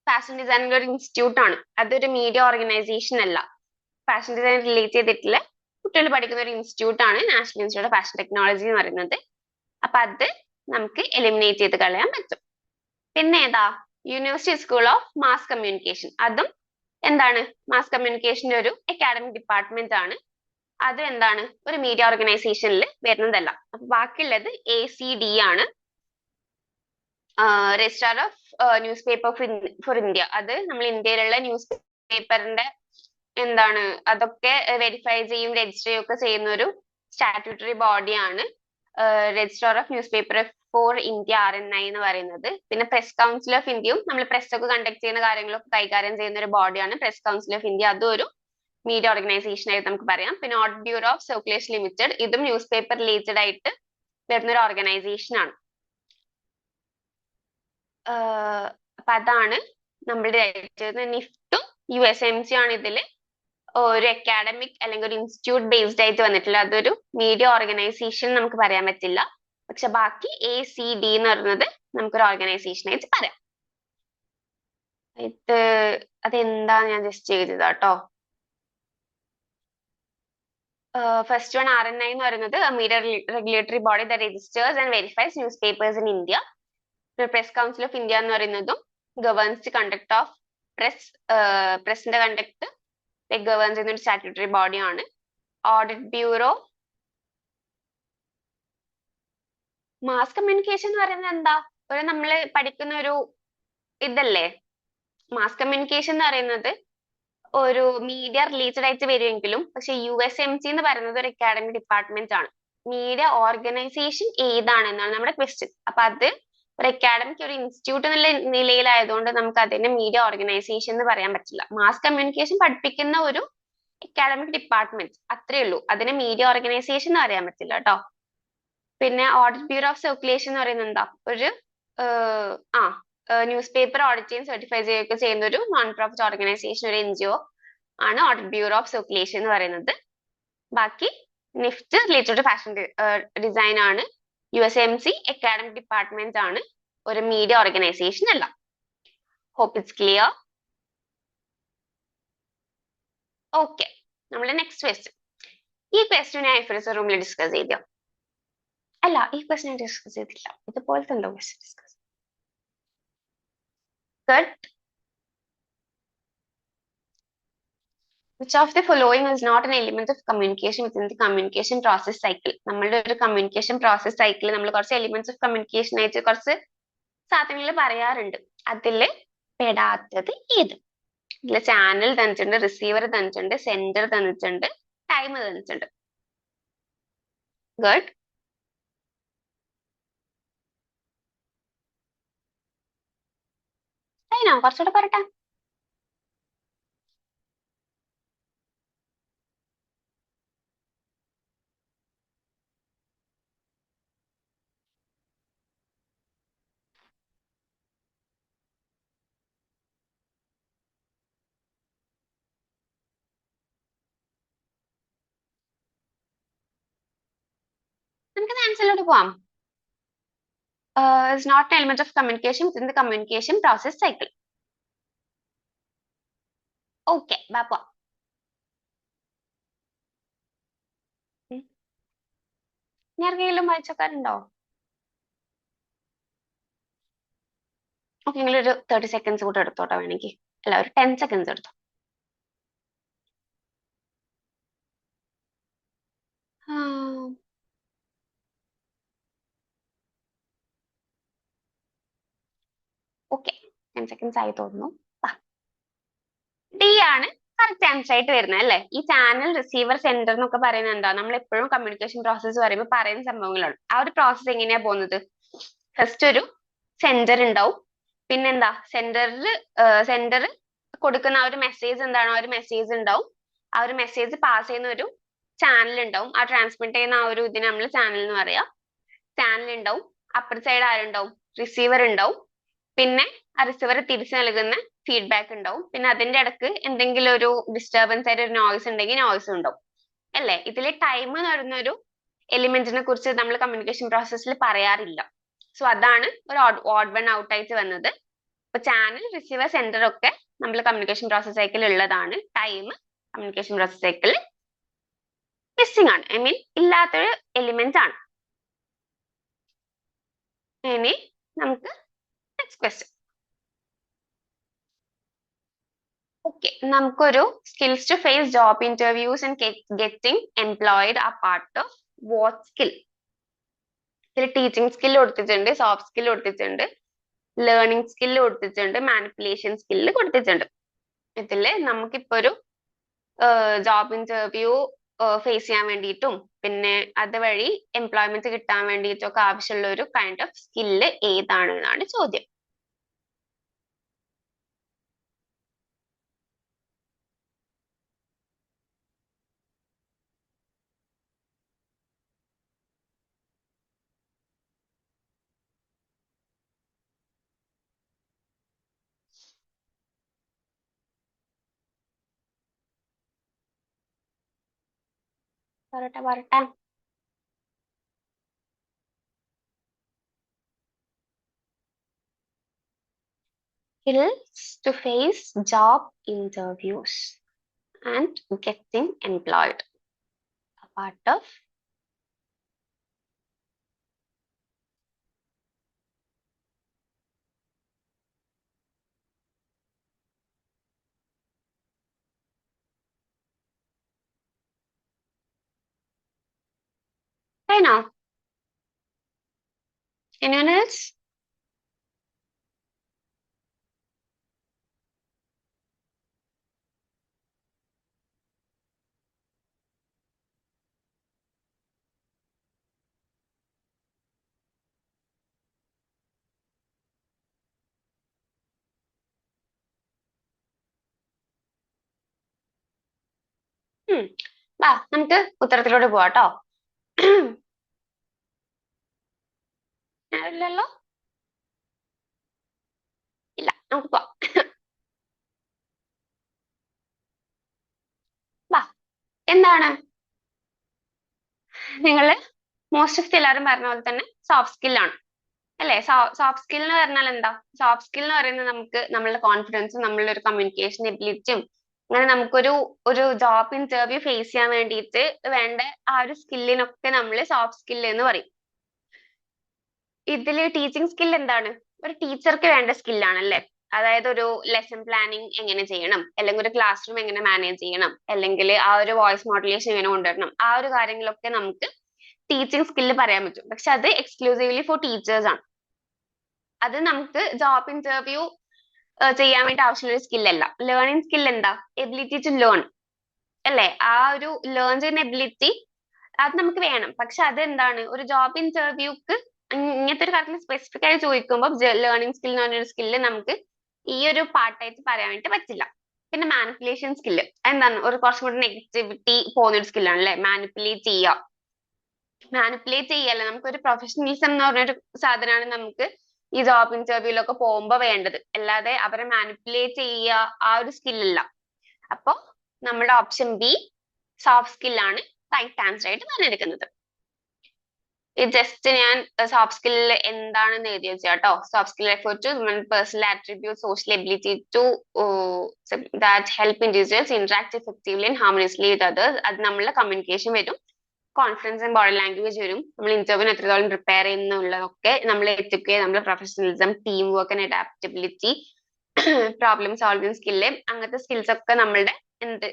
ഫാഷൻ ഡിസൈനിന്റെ ഒരു ഇൻസ്റ്റിറ്റ്യൂട്ട് ആണ്. അതൊരു മീഡിയ ഓർഗനൈസേഷൻ അല്ല. ഫാഷൻ ഡിസൈൻ റിലേറ്റ് ചെയ്തിട്ടുള്ള കുട്ടികൾ പഠിക്കുന്ന ഒരു ഇൻസ്റ്റിറ്റ്യൂട്ട് ആണ് national institute of fashion technology എന്ന് പറയുന്നത്. അപ്പൊ അത് നമുക്ക് എലിമിനേറ്റ് ചെയ്ത് കളയാൻ പറ്റും. പിന്നെ ഏതാ? University school of mass communication. അതും എന്താണ് മാസ് കമ്മ്യൂണിക്കേഷന്റെ ഒരു അക്കാഡമിക് ഡിപ്പാർട്ട്മെന്റ് ആണ്. അത് എന്താണ് ഒരു മീഡിയ ഓർഗനൈസേഷനിൽ വരുന്നതല്ല. അപ്പൊ ബാക്കിയുള്ളത് ACD ആണ്, registrar of newspaper for India. അത് നമ്മൾ ഇന്ത്യയിലുള്ള ന്യൂസ് പേപ്പറിന്റെ എന്താണ് അതൊക്കെ വെരിഫൈ ചെയ്യും, രജിസ്റ്റർ ചെയ്യും ഒക്കെ ചെയ്യുന്ന ഒരു സ്റ്റാറ്റ്യൂട്ടറി ബോഡിയാണ് registrar of newspaper for India, RNI എന്ന് പറയുന്നത്. പിന്നെ പ്രസ് കൗൺസിൽ ഓഫ് ഇന്ത്യയും നമ്മൾ പ്രസ് ഒക്കെ കണ്ടക്ട് ചെയ്യുന്ന കാര്യങ്ങളൊക്കെ കൈകാര്യം ചെയ്യുന്ന ഒരു ബോഡിയാണ് പ്രസ് കൗൺസിൽ ഓഫ് ഇന്ത്യ. അതും ഒരു മീഡിയ ഓർഗനൈസേഷൻ ആയിട്ട് നമുക്ക് പറയാം. പിന്നെ audit bureau of circulation limited, ഇതും ന്യൂസ് പേപ്പർ റിലേറ്റഡ് ആയിട്ട് വരുന്ന ഒരു ഓർഗനൈസേഷൻ ആണ്. അപ്പൊ അതാണ് നമ്മളുടെ നിഫ്റ്റും USMC ആണ് ഇതില് ഒരു അക്കാഡമിക് അല്ലെങ്കിൽ ഒരു ഇൻസ്റ്റിറ്റ്യൂട്ട് ബേസ്ഡ് ആയിട്ട് വന്നിട്ടില്ല. അതൊരു മീഡിയ ഓർഗനൈസേഷൻ നമുക്ക് പറയാൻ പറ്റില്ല. പക്ഷെ ബാക്കി ACD എന്ന് പറയുന്നത് നമുക്കൊരു ഓർഗനൈസേഷൻ ആയിട്ട് പറയാം. ഇത് അതെന്താ ഞാൻ ജസ്റ്റ് ചെയ്തതാട്ടോ. ഫസ്റ്റ് വൺ RNI എന്ന് പറയുന്നത് media regulatory body that registers and verifies news papers in India. Press council of India എന്ന് പറയുന്നതും ഗവേൺസ് ദി കണ്ടക്ട് ഓഫ് പ്രസിന്റെ കണ്ടക്ട് ഗവേൺസ് ചെയ്യുന്ന ഒരു സ്റ്റാറ്റ്യൂട്ടറി ബോഡിയാണ്. ഓഡിറ്റ് ബ്യൂറോ മാസ് കമ്മ്യൂണിക്കേഷൻ എന്ന് പറയുന്നത് എന്താ? ഒരു നമ്മള് പഠിക്കുന്ന ഒരു ഇതല്ലേ മാസ് കമ്മ്യൂണിക്കേഷൻ എന്ന് പറയുന്നത്. ഒരു മീഡിയ റിലേറ്റഡ് ആയിട്ട് വരുമെങ്കിലും പക്ഷെ USMC എന്ന് പറയുന്നത് ഒരു അക്കാഡമിക് ഡിപ്പാർട്ട്മെന്റ് ആണ്. മീഡിയ ഓർഗനൈസേഷൻ ഏതാണെന്നാണ് നമ്മുടെ ക്വസ്റ്റ്യൻ. അപ്പൊ അത് ഒരു അക്കാഡമിക് ഒരു ഇൻസ്റ്റിറ്റ്യൂട്ട് എന്നുള്ള നിലയിലായതുകൊണ്ട് നമുക്ക് അതിനെ മീഡിയ ഓർഗനൈസേഷൻ എന്ന് പറയാൻ പറ്റില്ല. മാസ് കമ്മ്യൂണിക്കേഷൻ പഠിപ്പിക്കുന്ന ഒരു അക്കാഡമിക് ഡിപ്പാർട്ട്മെന്റ് അത്രേ ഉള്ളൂ. അതിനെ മീഡിയ ഓർഗനൈസേഷൻ എന്ന് പറയാൻ പറ്റില്ല കേട്ടോ. പിന്നെ ഓഡിറ്റ് ബ്യൂറോ ഓഫ് സർക്കുലേഷൻ എന്ന് പറയുന്നത് എന്താ? ഒരു ന്യൂസ് പേപ്പർ ഓഡിറ്റ് ചെയ്യും സർട്ടിഫൈ ചെയ്യുകയൊക്കെ ചെയ്യുന്ന ഒരു നോൺ പ്രോഫിറ്റ് ഓർഗനൈസേഷൻ, ഒരു NGO ആണ് ഓഡിറ്റ് ബ്യൂറോ ഓഫ് സർക്കുലേഷൻ എന്ന് പറയുന്നത്. ബാക്കി NIFT related to fashion design ആണ്. USMC അക്കാഡമിക് ഡിപ്പാർട്ട്മെന്റ് ആണ്, ഒരു മീഡിയ ഓർഗനൈസേഷൻ അല്ല. Hope it's clear. ഓക്കെ, നമ്മുടെ നെക്സ്റ്റ് ക്വസ്റ്റ്യൻ. ഈ ക്വസ്റ്റ്യൻ ഞാൻ FRS റൂമിൽ ഡിസ്കസ് ചെയ്തോ? അല്ല, ഈ ക്വസ്റ്റ്യൻ ഡിസ്കസ് ചെയ്തില്ല. ഇതുപോലത്തെ എന്തോ question discuss. Good. Which of the following is not an element of communication within the communication process cycle? നമ്മളുടെ ഒരു കമ്മ്യൂണിക്കേഷൻ പ്രോസസ് സൈക്കിൾ നമ്മൾ കുറച്ച് എലിമെന്റ്സ് ഓഫ് കമ്മ്യൂണിക്കേഷൻ ആയിട്ട് കുറച്ച് സാധനങ്ങൾ പറയാറുണ്ട്. അതില് പെടാത്തത് ഏത്? ഇതില് ചാനൽ തന്നിട്ടുണ്ട്, റിസീവർ തന്നിട്ടുണ്ട്, സെൻഡർ തന്നിട്ടുണ്ട്, ടൈം തന്നിട്ടുണ്ട്. ഗുഡ്. അതിനോ കുറച്ചുകൂടെ പറട്ടെ. നമുക്ക് ആൻസറിലോട്ട് പോവാം. Is not an element of communication within the communication process cycle. Okay, ബാ പോവാം. ഇനി ആർക്കെങ്കിലും വായിച്ചോക്കാറുണ്ടോ? ഓക്കെ, നിങ്ങളൊരു 30 seconds കൂടെ എടുത്തോട്ടോ വേണമെങ്കിൽ. അല്ല, ഒരു 10 seconds എടുത്തോ. ഓക്കെ, 10 seconds ആയി തോന്നുന്നു. ഡി ആണ് കറക്റ്റ് ആൻസർ ആയിട്ട് വരുന്നത് അല്ലേ? ഈ ചാനൽ, റിസീവർ, സെൻഡർ എന്നൊക്കെ പറയുന്നത് എന്താ? നമ്മൾ എപ്പോഴും കമ്മ്യൂണിക്കേഷൻ പ്രോസസ്സ് പറയുമ്പോൾ പറയുന്ന സംഭവങ്ങളാണ്. ആ ഒരു പ്രോസസ്സ് എങ്ങനെയാ പോകുന്നത്? ഫസ്റ്റ് ഒരു സെൻഡർ ഉണ്ടാവും. പിന്നെന്താ? സെൻഡർ കൊടുക്കുന്ന ആ ഒരു മെസ്സേജ് എന്താണോ, ആ ഒരു മെസ്സേജ് ഉണ്ടാവും. ആ ഒരു മെസ്സേജ് പാസ് ചെയ്യുന്ന ഒരു ചാനൽ ഉണ്ടാവും. ആ ട്രാൻസ്മിറ്റ് ചെയ്യുന്ന ആ ഒരു ഇതിനെ നമ്മൾ ചാനൽ എന്ന് പറയാം. ചാനൽ ഉണ്ടാവും. അപ്പുറത്തെ സൈഡ് ആരുണ്ടാവും? റിസീവർ ഉണ്ടാവും. പിന്നെ ആ റിസീവർ തിരിച്ചു നൽകുന്ന ഫീഡ്ബാക്ക് ഉണ്ടാവും. പിന്നെ അതിന്റെ ഇടക്ക് എന്തെങ്കിലും ഒരു ഡിസ്റ്റർബൻസ് ആയിട്ട് ഒരു നോയ്സ് ഉണ്ടെങ്കിൽ നോയ്സ് ഉണ്ടാവും അല്ലേ? ഇതിൽ ടൈം എന്ന് പറയുന്ന ഒരു എലിമെന്റിനെ കുറിച്ച് നമ്മൾ കമ്മ്യൂണിക്കേഷൻ പ്രോസസ്സിൽ പറയാറില്ല. സോ അതാണ് ഒരു ഓഡ് വൺ ഔട്ട് ആയിട്ട് വന്നത്. അപ്പൊ ചാനൽ, റിസീവർ, സെൻഡർ ഒക്കെ നമ്മൾ കമ്മ്യൂണിക്കേഷൻ പ്രോസസ് സൈക്കിൾ ഉള്ളതാണ്. Time communication process cycle missing ആണ്, ഐ മീൻ ഇല്ലാത്തൊരു എലിമെന്റ് ആണ്. ഇനി നമുക്ക് നെക്സ്റ്റ് ക്വസ്റ്റ്യൻ. ഓക്കെ, നമുക്കൊരു skills to face job interviews and getting employed ആ പാർട്ട് ഓഫ് വാട്ട് സ്കിൽ? ഇതിൽ ടീച്ചിങ് സ്കിൽ കൊടുത്തിട്ടുണ്ട്, സോഫ്റ്റ് സ്കിൽ കൊടുത്തിട്ടുണ്ട്, ലേണിംഗ് സ്കിൽ കൊടുത്തിട്ടുണ്ട്, മാനിപ്പുലേഷൻ സ്കില്ല് കൊടുത്തിട്ടുണ്ട്. ഇതില് നമുക്കിപ്പോ ഒരു ജോബ് ഇന്റർവ്യൂ ഫേസ് ചെയ്യാൻ വേണ്ടിയിട്ടും പിന്നെ അതുവഴി എംപ്ലോയ്മെന്റ് കിട്ടാൻ വേണ്ടിയിട്ടും ഒക്കെ ആവശ്യമുള്ള ഒരു കൈൻഡ് ഓഫ് സ്കില്ല് ഏതാണ് എന്നാണ് ചോദ്യം. പറട്ടെ. Skills to face job interviews and getting employed. A part of I know. Anyone else? വാ നമുക്ക് ഉത്തരത്തിലോട്ട് പോവാട്ടോ. ഇല്ലല്ലോ, ഇല്ല, നമുക്ക് പോവാം. വാ, എന്താണ് നിങ്ങള് മോസ്റ്റ് ഓഫ് എല്ലാവരും പറഞ്ഞ പോലെ തന്നെ സോഫ്റ്റ് സ്കിൽ ആണ് അല്ലെ? സോഫ്റ്റ് സ്കിൽ എന്ന് പറഞ്ഞാൽ എന്താ? സോഫ്റ്റ് സ്കിൽ എന്ന് പറയുന്നത് നമുക്ക് നമ്മളുടെ കോൺഫിഡൻസും നമ്മളുടെ ഒരു കമ്മ്യൂണിക്കേഷൻ എബിലിറ്റിയും അങ്ങനെ നമുക്കൊരു ജോബ് ഇന്റർവ്യൂ ഫേസ് ചെയ്യാൻ വേണ്ടിയിട്ട് വേണ്ട ആ ഒരു സ്കില്ലിനൊക്കെ നമ്മൾ സോഫ്റ്റ് സ്കിൽ എന്ന് പറയും. ഇതില് ടീച്ചിങ് സ്കിൽ എന്താണ്? ഒരു ടീച്ചർക്ക് വേണ്ട സ്കില്ലാണ് അല്ലെ? അതായത് ഒരു ലെസൺ പ്ലാനിങ് എങ്ങനെ ചെയ്യണം, അല്ലെങ്കിൽ ഒരു ക്ലാസ് റൂം എങ്ങനെ മാനേജ് ചെയ്യണം, അല്ലെങ്കിൽ ആ ഒരു വോയിസ് മോഡുലേഷൻ എങ്ങനെ കൊണ്ടുവരണം, ആ ഒരു കാര്യങ്ങളൊക്കെ നമുക്ക് ടീച്ചിങ് സ്കില്ല് പറയാൻ പറ്റും. പക്ഷെ അത് എക്സ്ക്ലൂസീവ്ലി ഫോർ ടീച്ചേഴ്സ് ആണ്. അത് നമുക്ക് ജോബ് ഇന്റർവ്യൂ ചെയ്യാൻ വേണ്ടി ആവശ്യമുള്ള ഒരു സ്കില്ലല്ല. ലേണിംഗ് സ്കിൽ എന്താ? എബിലിറ്റി ടു ലേൺ അല്ലേ? ആ ഒരു ലേൺ ചെയ്യുന്ന എബിലിറ്റി അത് നമുക്ക് വേണം. പക്ഷെ അത് എന്താണ്, ഒരു ജോബ് ഇന്റർവ്യൂക്ക് ഇങ്ങനത്തെ ഒരു കാര്യത്തിൽ സ്പെസിഫിക് ആയി ചോദിക്കുമ്പോൾ ലേണിംഗ് സ്കിൽ എന്ന് പറഞ്ഞൊരു സ്കില്ല് നമുക്ക് ഈ ഒരു പാർട്ടായിട്ട് പറയാൻ വേണ്ടി പറ്റില്ല. പിന്നെ മാനിപ്പുലേഷൻ സ്കില്ല് എന്താണ്, ഒരു കുറച്ചും കൂടി നെഗറ്റിവിറ്റി പോകുന്ന ഒരു സ്കില്ലാണ് അല്ലെ? മാനിപ്പുലേറ്റ് ചെയ്യുക. മാനിപ്പുലേറ്റ് ചെയ്യല്ല, നമുക്കൊരു പ്രൊഫഷണലിസം എന്ന് പറഞ്ഞൊരു സാധനമാണ് നമുക്ക് ഈ ജോബ് ഇന്റർവ്യൂലൊക്കെ പോകുമ്പോ വേണ്ടത്. അല്ലാതെ അവരെ മാനിപ്പുലേറ്റ് ചെയ്യുക ആ ഒരു സ്കില്ലല്ല. അപ്പൊ നമ്മുടെ ഓപ്ഷൻ ബി സോഫ്റ്റ് സ്കില്ലാണ് റൈറ്റ് ആൻസർ ആയിട്ട് പറഞ്ഞെടുക്കുന്നത്. ഇത് ജസ്റ്റ് ഞാൻ സോഫ്റ്റ് സ്കില്ലിൽ എന്താണെന്ന് എഴുതി വെച്ചാട്ടോ. Soft skill refer to personal attribute social ability to that help individuals interact effectively and harmoniously with others. അത് നമ്മളുടെ കമ്മ്യൂണിക്കേഷൻ വരും, കോൺഫിഡൻസ് ആൻഡ് ബോഡി ലാംഗ്വേജ് വരും, നമ്മൾ ഇന്റർവ്യൂവിന് എത്രത്തോളം പ്രിപ്പയർ ചെയ്യുന്നുള്ളതൊക്കെ നമ്മൾ എത്തിക്കുക, നമ്മുടെ professionalism, team work and adaptability, problem solving skill, അങ്ങനത്തെ സ്കിൽസ് ഒക്കെ നമ്മളുടെ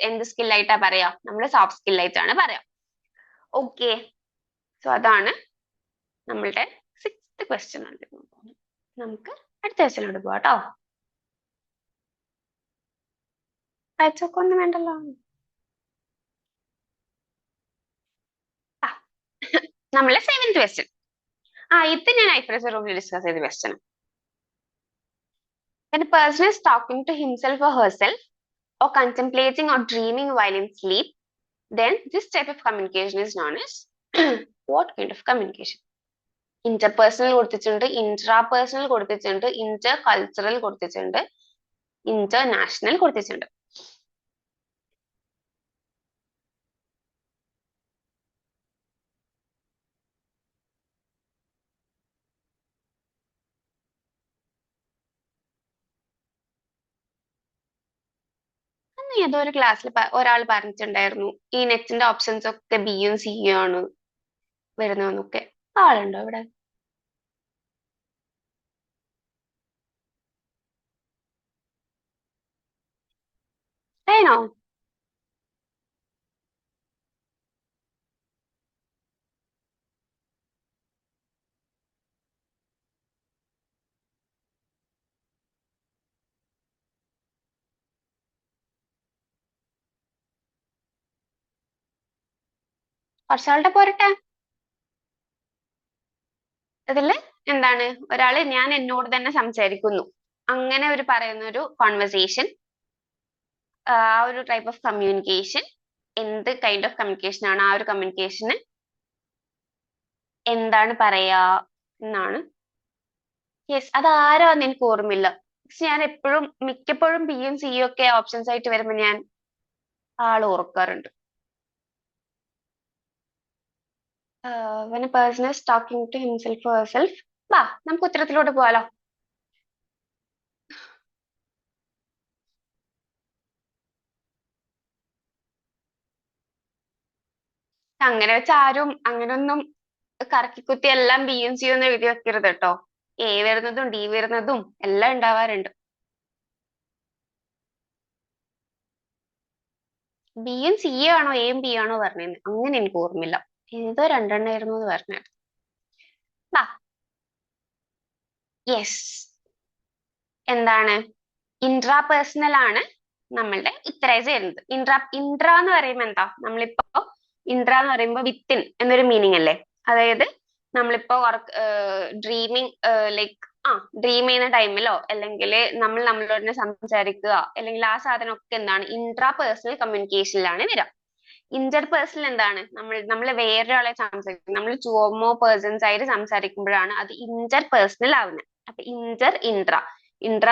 എന്ത് സ്കില്ലായിട്ടാ പറയാ? നമ്മുടെ സോഫ്റ്റ് സ്കില്ലായിട്ടാണ് പറയാം. ഓക്കെ, സോ അതാണ് നമ്മളുടെ 6th ക്വസ്റ്റ്യൻ. നമുക്ക് അടുത്ത ക്വസ്റ്റ്യനോട് പോവാം കേട്ടോ. അയച്ചൊക്കെ ഒന്നും വേണ്ടല്ലോ. നമ്മളെ 7th ക്വസ്റ്റ്യൻ. ഇത് ഞാൻ ഐഫ്രസ് റൂമിൽ ഡിസ്കസ് ചെയ്ത question. When a person is talking to himself or herself or contemplating or dreaming while in sleep, then this type of communication is known as what kind of communication? Interpersonal കൊടുത്തിട്ടുണ്ട്, intrapersonal കൊടുത്തിട്ടുണ്ട്, Inter cultural കൊടുത്തിട്ടുണ്ട്, international കൊടുത്തിട്ടുണ്ട്. അന്ന് ഏതോ ഒരു ക്ലാസ്സിൽ ഒരാൾ പറഞ്ഞിട്ടുണ്ടായിരുന്നു ഈ നെറ്റിന്റെ ഓപ്ഷൻസ് ഒക്കെ ബിയും സിയും ആണ് വരുന്നതെന്നൊക്കെ. ആളുണ്ടോ ഇവിടെ? ആണോ? കുറച്ചാളുടെ പോരട്ടെ. അതില് എന്താണ്, ഒരാള് ഞാൻ എന്നോട് തന്നെ സംസാരിക്കുന്നു അങ്ങനെ ഒരു പറയുന്ന ഒരു കോൺവെർസേഷൻ, ആ ഒരു ടൈപ്പ് ഓഫ് കമ്മ്യൂണിക്കേഷൻ, എന്ത് കൈൻഡ് ഓഫ് കമ്മ്യൂണിക്കേഷൻ ആണ്, ആ ഒരു കമ്മ്യൂണിക്കേഷന് എന്താണ് പറയാ എന്നാണ്. യെസ്, അത് ആരാന്ന് എനിക്ക് ഓർമ്മയില്ല. പക്ഷെ ഞാൻ എപ്പോഴും മിക്കപ്പോഴും ബിയും സിയും ഒക്കെ ഓപ്ഷൻസ് ആയിട്ട് വരുമ്പോ ഞാൻ ആള് ഓർക്കാറുണ്ട്. when a person is talking to himself or herself. വാ നമുക്ക് ഉത്തരത്തിലോട്ട് പോവാലോ. അങ്ങനെ വെച്ച് ആരും അങ്ങനൊന്നും കറക്കിക്കുത്തി എല്ലാം ബിയും സിയും ഒന്നും എഴുതി വെക്കരുത് കേട്ടോ. എ വരുന്നതും ഡി വരുന്നതും എല്ലാം ഉണ്ടാവാറുണ്ട്. ബിയും സി ആണോ എയും ബി ആണോ പറഞ്ഞത് അങ്ങനെ എനിക്ക് ഓർമ്മയില്ല. ഏതോ രണ്ടെണ്ണായിരുന്നു എന്ന് പറഞ്ഞത്. വാ. യെസ്, എന്താണ്, ഇൻട്രാപേഴ്സണൽ ആണ് നമ്മളുടെ ഉത്തരൈസ് ചെയ്യുന്നത്. ഇൻട്ര എന്ന് പറയുമ്പോ എന്താ, നമ്മളിപ്പോ ഇൻട്ര എന്ന് പറയുമ്പോ വിത്തിൻ എന്നൊരു മീനിങ് അല്ലേ? അതായത് നമ്മളിപ്പോ ഡ്രീമിങ് ലൈക്ക് ഡ്രീം ചെയ്യുന്ന ടൈമിലോ അല്ലെങ്കിൽ നമ്മൾ നമ്മളോട് തന്നെ സംസാരിക്കുക അല്ലെങ്കിൽ ആ സാധനമൊക്കെ എന്താണ്, ഇൻട്രാ പേഴ്സണൽ കമ്മ്യൂണിക്കേഷനിലാണ് വരിക. ഇന്റർ പേഴ്സണൽ എന്താണ്, നമ്മൾ വേറൊരാളെ സംസാരിക്കും, നമ്മൾ ടു ഓർ മോർ പേഴ്സൺസ് ആയിട്ട് സംസാരിക്കുമ്പോഴാണ് അത് ഇന്റർ പേഴ്സണൽ ആവുന്നത്. അപ്പൊ ഇൻട്ര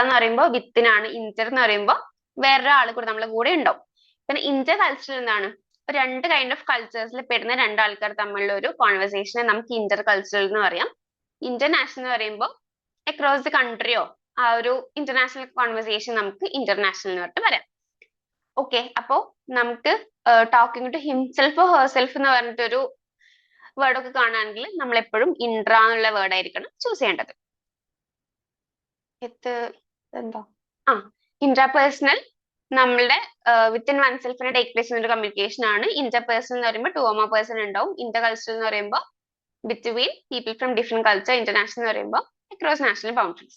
എന്ന് പറയുമ്പോൾ വിത്തിനാണ്, ഇന്റർ എന്ന് പറയുമ്പോൾ വേറൊരാൾ കൂടെ നമ്മളെ കൂടെ ഉണ്ടാവും. പിന്നെ ഇന്റർ കൾച്ചറൽ എന്താണ്, രണ്ട് കൈൻഡ് ഓഫ് കൾച്ചേഴ്സിൽ പെടുന്ന രണ്ടാൾക്കാർ തമ്മിലുള്ള ഒരു കോൺവെർസേഷനെ നമുക്ക് ഇന്റർ കൾച്ചറൽ എന്ന് പറയാം. ഇന്റർനാഷണൽ എന്ന് പറയുമ്പോൾ അക്രോസ് ദി കൺട്രിയോ ആ ഒരു ഇന്റർനാഷണൽ കോൺവെർസേഷൻ നമുക്ക് ഇന്റർനാഷണൽ എന്ന് പറഞ്ഞിട്ട് പറയാം. ഓക്കെ, അപ്പോ നമുക്ക് ടോക്കിംഗ് ടു ഹിംസെൽഫ് ഹേർസെൽഫ് എന്ന് പറഞ്ഞിട്ടൊരു വേർഡ് ഒക്കെ കാണുകയാണെങ്കിൽ നമ്മൾ എപ്പോഴും ഇൻട്ര എന്നുള്ള വേർഡ് ആയിരിക്കണം ചൂസ് ചെയ്യേണ്ടത്. എന്താ ഇന്റർപേഴ്സണൽ നമ്മളുടെ വിത്തിൻ വൺ സെൽഫിനെ ടേക്ക് പ്ലേസ് ചെയ്യുന്ന ഒരു കമ്മ്യൂണിക്കേഷൻ ആണ്. ഇന്റർപേഴ്സണൽ എന്ന് പറയുമ്പോൾ ടു ഓർ മോർ പേഴ്സൺ ഉണ്ടാവും. ഇന്റർ കൾച്ചറൽ എന്ന് പറയുമ്പോൾ between people from different culture. International എന്ന് പറയുമ്പോൾ across national boundaries.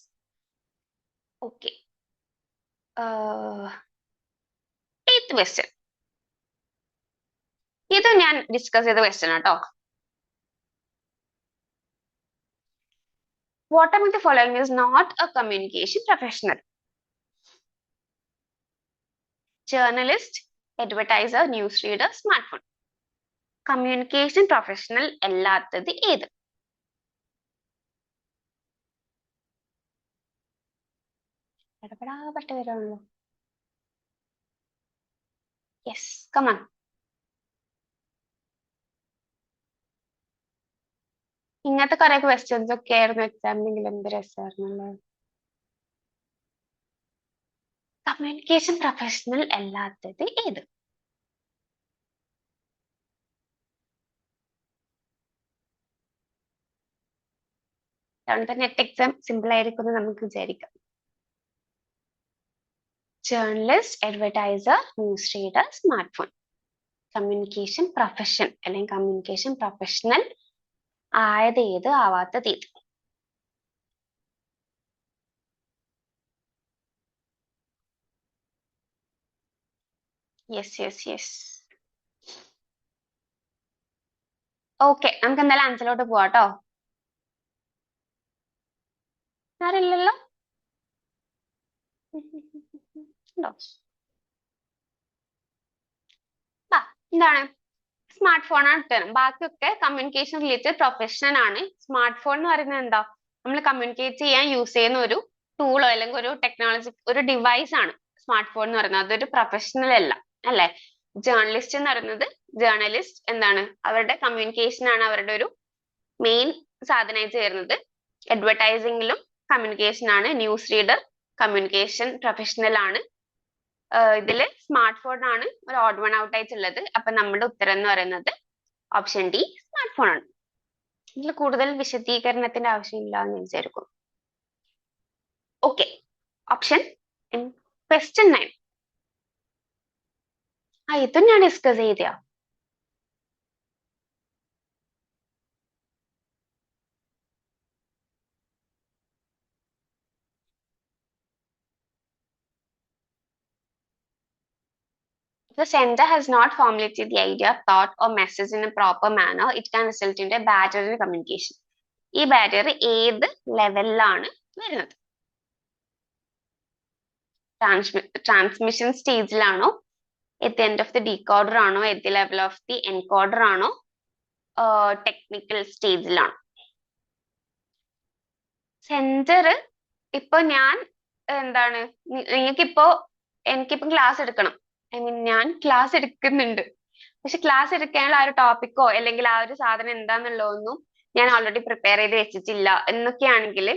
Okay. 8th question. ഇത് ഞാൻ ഡിസ്കസ് ചെയ്ത ക്വസ്റ്റ്യൻ ആട്ടോ. What among the following is not a communication professional? Journalist, advertiser, newsreader, smartphone. Communication professional അല്ലാത്തത് ഏത്? ഇടപെടാപെട്ട് വരാണല്ലോ. Yes, come on. ഇങ്ങനത്തെ കുറെ ക്വസ്റ്റ്യൻസ് ഒക്കെ ആയിരുന്നു എക്സാമിനെങ്കിൽ എന്ത് രസമായിരുന്നല്ലോ. കമ്മ്യൂണിക്കേഷൻ പ്രൊഫഷണൽ അല്ലാത്തത് ഏത്? അതുകൊണ്ട് നെറ്റ് എക്സാം സിമ്പിൾ ആയിരിക്കും എന്ന് നമുക്ക് വിചാരിക്കാം. Journalist, advertiser, news reader, smartphone. Communication profession അല്ലെങ്കിൽ കമ്മ്യൂണിക്കേഷൻ പ്രൊഫഷണൽ ആയത് ഏത്, ആവാത്തത് ഏത്? Yes yes yes. ഓക്കെ, നമുക്ക് എന്തായാലും ആൻസറിലോട്ട് പോവാട്ടോ. ആരില്ലല്ലോ? ഉണ്ടോ? എന്താണ്? സ്മാർട്ട് ഫോൺ ആണ് ഉത്തരം. ബാക്കിയൊക്കെ കമ്മ്യൂണിക്കേഷൻ റിലേറ്റഡ് പ്രൊഫഷൻ ആണ്. സ്മാർട്ട് ഫോൺ എന്ന് പറയുന്നത് എന്താ? നമ്മൾ കമ്മ്യൂണിക്കേറ്റ് ചെയ്യാൻ യൂസ് ചെയ്യുന്ന ഒരു ടൂളോ അല്ലെങ്കിൽ ഒരു ടെക്നോളജി, ഒരു ഡിവൈസ് ആണ് സ്മാർട്ട് ഫോൺ എന്ന് പറയുന്നത്. അതൊരു പ്രൊഫഷണൽ അല്ല, അല്ലെ? ജേർണലിസ്റ്റ് എന്ന് പറയുന്നത്, ജേർണലിസ്റ്റ് എന്താണ്? അവരുടെ കമ്മ്യൂണിക്കേഷൻ ആണ് അവരുടെ ഒരു മെയിൻ സാധനമായിട്ട് ചേരുന്നത്. അഡ്വർടൈസിംഗിലും കമ്മ്യൂണിക്കേഷൻ ആണ്. ന്യൂസ് റീഡർ കമ്മ്യൂണിക്കേഷൻ പ്രൊഫഷണൽ ആണ്. ഇതില് സ്മാർട്ട് ഫോൺ ആണ് ഒരു ഓഡ് വൺ ഔട്ട് ആയിട്ടുള്ളത്. അപ്പൊ നമ്മുടെ ഉത്തരം എന്ന് പറയുന്നത് ഓപ്ഷൻ ഡി, സ്മാർട്ട് ഫോൺ ആണ്. ഇതിൽ കൂടുതൽ വിശദീകരണത്തിന്റെ ആവശ്യമില്ല എന്ന് വിചാരിക്കും. Okay, option question 9. ഇതും ഞാൻ discuss ചെയ്തയാ. The sender has not formulated the idea, thought or message in a proper manner, it can result in a barrier in communication. ഈ ബാരിയർ ഏത് ലെവലിലാണ് വരുന്നത്? ട്രാൻസ്മിഷൻ സ്റ്റേജിലാണോ, at the end of the decoder ആണോ, at the level of the encoder ആണോ, technical സ്റ്റേജിലാണോ? Sensor ഇപ്പൊ ഞാൻ എന്താണ്, എനിക്കിപ്പോ ക്ലാസ് എടുക്കണം. ഞാൻ ക്ലാസ് എടുക്കുന്നുണ്ട്. പക്ഷെ ക്ലാസ് എടുക്കാനുള്ള ആ ഒരു ടോപ്പിക്കോ അല്ലെങ്കിൽ ആ ഒരു സാധനം എന്താന്നുള്ളതൊന്നും ഞാൻ ഓൾറെഡി പ്രിപ്പയർ ചെയ്ത് വെച്ചിട്ടില്ല എന്നൊക്കെയാണെങ്കിൽ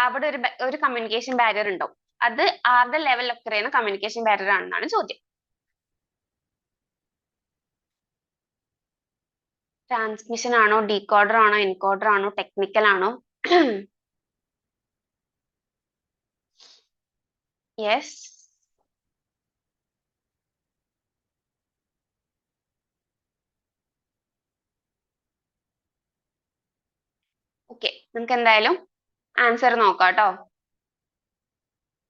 അവിടെ ഒരു കമ്മ്യൂണിക്കേഷൻ ബാരിയർ ഉണ്ടാവും. അത് ആരുടെ ലെവലിൽ ഒക്കെ പറയുന്ന കമ്മ്യൂണിക്കേഷൻ ബാരിയർ ആണെന്നാണ് ചോദ്യം. ട്രാൻസ്മിഷൻ ആണോ, ഡീകോഡർ ആണോ, എൻകോഡർ ആണോ, ടെക്നിക്കൽ ആണോ? യെസ്. ഓക്കെ, നമുക്ക് എന്തായാലും ആൻസർ നോക്കാം കേട്ടോ.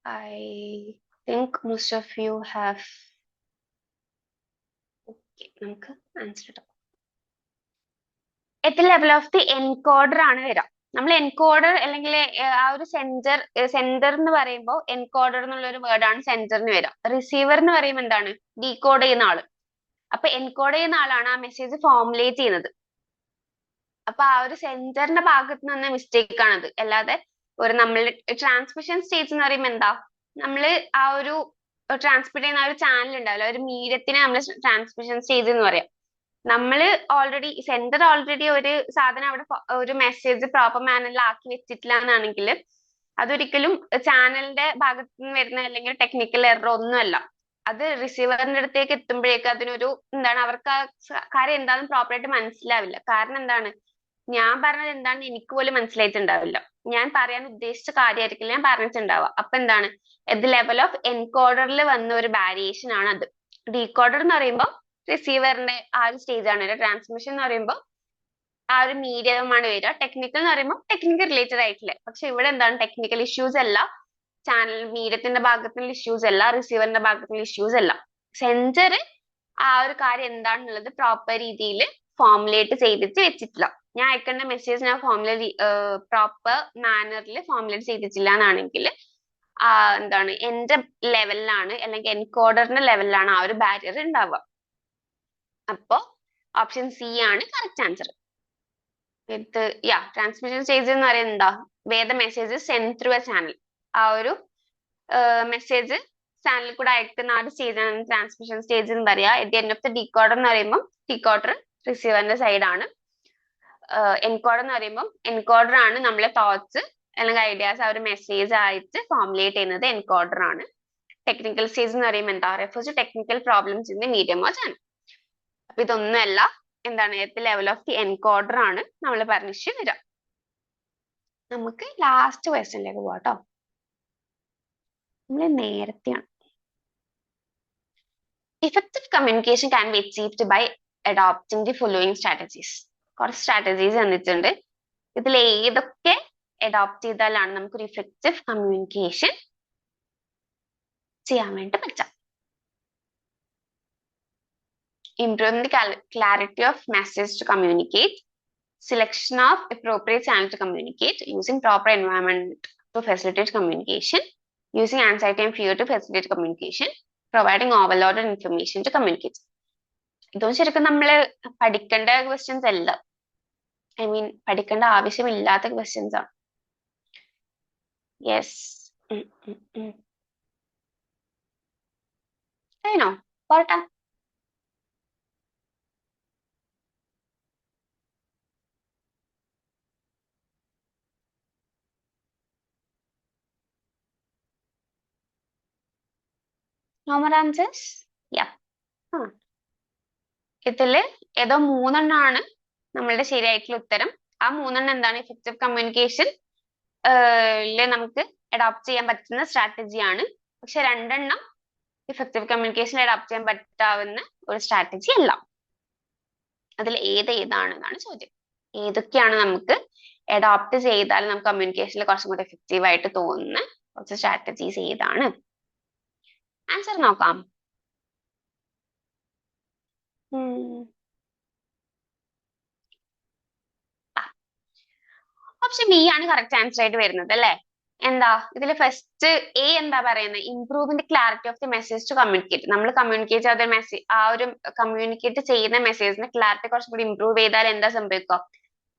I think most of you have. Okay, നമുക്ക് ആൻസർ ഇടാം. എത്ര ലെവൽ ഓഫ് ദി എൻകോഡർ ആണ് വരിക. നമ്മൾ എൻകോഡർ അല്ലെങ്കിൽ ആ ഒരു സെൻഡർ എന്ന് പറയുമ്പോൾ എൻകോഡർ എന്നുള്ള ഒരു വേർഡാണ് സെൻഡറിന് വരിക. റിസീവർ എന്ന് പറയുമ്പോൾ എന്താണ്? ഡീകോഡ് ചെയ്യുന്ന ആള്. അപ്പൊ എൻകോഡ് ചെയ്യുന്ന ആളാണ് ആ മെസ്സേജ് ഫോർമുലേറ്റ് ചെയ്യുന്നത്. അപ്പൊ ആ ഒരു സെൻഡറിന്റെ ഭാഗത്ത് നിന്ന് മിസ്റ്റേക്ക് ആണത്. അല്ലാതെ നമ്മൾ ട്രാൻസ്മിഷൻ സ്റ്റേജ് എന്ന് പറയുമ്പോൾ എന്താ, നമ്മള് ആ ഒരു ട്രാൻസ്മിറ്റ് ചെയ്യുന്ന ആ ഒരു ചാനൽ ഉണ്ടാവില്ല, ഒരു മീഡിയത്തിനെ നമ്മൾ ട്രാൻസ്മിഷൻ സ്റ്റേജ് എന്ന് പറയാം. നമ്മള് ഓൾറെഡി സെൻഡർ ഓൾറെഡി ഒരു സാധനം അവിടെ ഒരു മെസ്സേജ് പ്രോപ്പർ മാനറിൽ ആക്കി വെച്ചിട്ടില്ല എന്നാണെങ്കിൽ അതൊരിക്കലും ചാനലിന്റെ ഭാഗത്ത് നിന്ന് വരുന്ന അല്ലെങ്കിൽ ടെക്നിക്കൽ എറർ ഒന്നുമല്ല. അത് റിസീവറിന്റെ അടുത്തേക്ക് എത്തുമ്പോഴേക്ക് അതിനൊരു എന്താണ്, അവർക്ക് ആ കാര്യം എന്താണെന്ന് പ്രോപ്പറായിട്ട് മനസ്സിലാവില്ല. കാരണം എന്താണ്, ഞാൻ പറഞ്ഞത് എന്താണെന്ന് എനിക്ക് പോലും മനസ്സിലായിട്ടുണ്ടാവില്ല. ഞാൻ പറയാൻ ഉദ്ദേശിച്ച കാര്യമായിരിക്കില്ല ഞാൻ പറഞ്ഞിട്ടുണ്ടാവുക. അപ്പൊ എന്താണ്, ദ ലെവൽ ഓഫ് എൻകോഡറിൽ വന്ന ഒരു വാരിയേഷൻ ആണ് അത്. ഡീകോഡർ എന്ന് പറയുമ്പോൾ റിസീവറിന്റെ ആ ഒരു സ്റ്റേജ് ആണ്. ട്രാൻസ്മിഷൻ എന്ന് പറയുമ്പോൾ ആ ഒരു മീഡിയമാണ് വരിക. ടെക്നിക്കൽ എന്ന് പറയുമ്പോൾ ടെക്നിക്കൽ റിലേറ്റഡ് ആയിട്ടില്ല. പക്ഷെ ഇവിടെ എന്താണ് ടെക്നിക്കൽ ഇഷ്യൂസ് അല്ല, ചാനൽ മീഡിയത്തിന്റെ ഭാഗത്തുള്ള ഇഷ്യൂസ് അല്ല, റിസീവറിന്റെ ഭാഗത്തുള്ള ഇഷ്യൂസ് അല്ല. സെൻസർ ആ ഒരു കാര്യം എന്താണെന്നുള്ളത് പ്രോപ്പർ രീതിയിൽ ഫോർമുലേറ്റ് ചെയ്തിട്ട് വെച്ചിട്ടില്ല. ഞാൻ അയക്കേണ്ട മെസ്സേജ് ഞാൻ പ്രോപ്പർ മാനറിൽ ഫോർമുലേറ്റ് ചെയ്തിട്ടില്ല എന്നാണെങ്കിൽ എന്താണ് എന്റെ ലെവലിലാണ് അല്ലെങ്കിൽ എൻകോഡറിന്റെ ലെവലിലാണ് ആ ഒരു ബാരിയർ ഉണ്ടാവുക. അപ്പോ ഓപ്ഷൻ സി ആണ് കറക്റ്റ് ആൻസർ. ഇത് ട്രാൻസ്മിഷൻ സ്റ്റേജ് എന്ന് പറയുന്നത് എന്താ, where the message send through a channel. ആ ഒരു മെസ്സേജ് ചാനലിൽ കൂടെ അയക്കുന്ന ആ ഒരു സ്റ്റേജ് ആണ് ട്രാൻസ്മിഷൻ സ്റ്റേജ് എന്ന് പറയാ. At the end of the decoder എന്ന് പറയുമ്പോൾ ഡീകോഡർ റിസീവറിന്റെ സൈഡാണ്. എൻകോഡർ എന്ന് പറയുമ്പോൾ എൻകോഡർ ആണ് നമ്മളെ തോട്ട്സ് അല്ലെങ്കിൽ ഐഡിയാസ് ആ ഒരു മെസ്സേജ് ആയിട്ട് ഫോർമുലേറ്റ് ചെയ്യുന്നത് എൻകോഡർ ആണ്. ടെക്നിക്കൽ സ്റ്റേജ് എന്ന് പറയുമ്പോൾ എന്താ, refers to technical problems in the medium or channel. അപ്പൊ ഇതൊന്നുമല്ല, എന്താണ് ഏത് ലെവൽ ഓഫ് ദി എൻകോഡർ ആണ് നമ്മൾ പറഞ്ഞിട്ട് വരിക. നമുക്ക് ലാസ്റ്റ് ക്വസ്റ്റ്യനിലേക്ക് പോവാട്ടോ. നമ്മൾ നേരത്തെയാണ്. Effective communication can be achieved by adopting the following strategies. കുറച്ച് സ്ട്രാറ്റജീസ് തന്നിട്ടുണ്ട്. ഇതിൽ ഏതൊക്കെ അഡോപ്റ്റ് ചെയ്താലാണ് നമുക്കൊരു ഇഫക്റ്റീവ് കമ്മ്യൂണിക്കേഷൻ ചെയ്യാൻ വേണ്ടി പറ്റാം. Improving the clarity of message to communicate, selection of appropriate channel to communicate, using proper environment to facilitate communication, using anxiety and fear to facilitate communication, providing overloaded information to communicate. ഇതൊന്നും ശരിക്കും നമ്മൾ പഠിക്കേണ്ട questions അല്ല, പഠിക്കേണ്ട ആവശ്യമില്ലാത്ത questions ആണ്. Yes, കഴിഞ്ഞോ? പോരട്ടെ. No more answers? Yeah. ഇതില് ഏതോ 3 എണ്ണമാണ് നമ്മളുടെ ശരിയായിട്ടുള്ള ഉത്തരം. ആ 3 എണ്ണം എന്താണ്, ഇഫക്റ്റീവ് കമ്മ്യൂണിക്കേഷൻ നമുക്ക് അഡോപ്റ്റ് ചെയ്യാൻ പറ്റുന്ന സ്ട്രാറ്റജിയാണ്. പക്ഷെ 2 എണ്ണം ഇഫക്റ്റീവ് കമ്മ്യൂണിക്കേഷൻ അഡോപ്റ്റ് ചെയ്യാൻ പറ്റാവുന്ന ഒരു സ്ട്രാറ്റജി അല്ല. അതിൽ ഏതാണെന്നാണ് ചോദ്യം. ഏതൊക്കെയാണ് നമുക്ക് അഡോപ്റ്റ് ചെയ്താൽ നമുക്ക് കമ്മ്യൂണിക്കേഷനിൽ കുറച്ചും കൂടി എഫക്റ്റീവ് ആയിട്ട് തോന്നുന്ന കുറച്ച് സ്ട്രാറ്റജീസ് ഏതാണ്? ആൻസർ നോക്കാം. ഓപ്ഷൻ ബി ആണ് കറക്റ്റ് ആൻസർ ആയിട്ട് വരുന്നത് അല്ലെ. എന്താ ഇതിൽ ഫസ്റ്റ് എ എന്താ പറയുന്നത്, improving the clarity of the message to communicate. നമ്മൾ കമ്മ്യൂണിക്കേറ്റ് ചെയ്ത മെസ്സേജ്, ആ ഒരു കമ്മ്യൂണിക്കേറ്റ് ചെയ്യുന്ന മെസ്സേജിന്റെ ക്ലാരിറ്റി കുറച്ചും കൂടി ഇംപ്രൂവ് ചെയ്താൽ എന്താ സംഭവിക്കുക,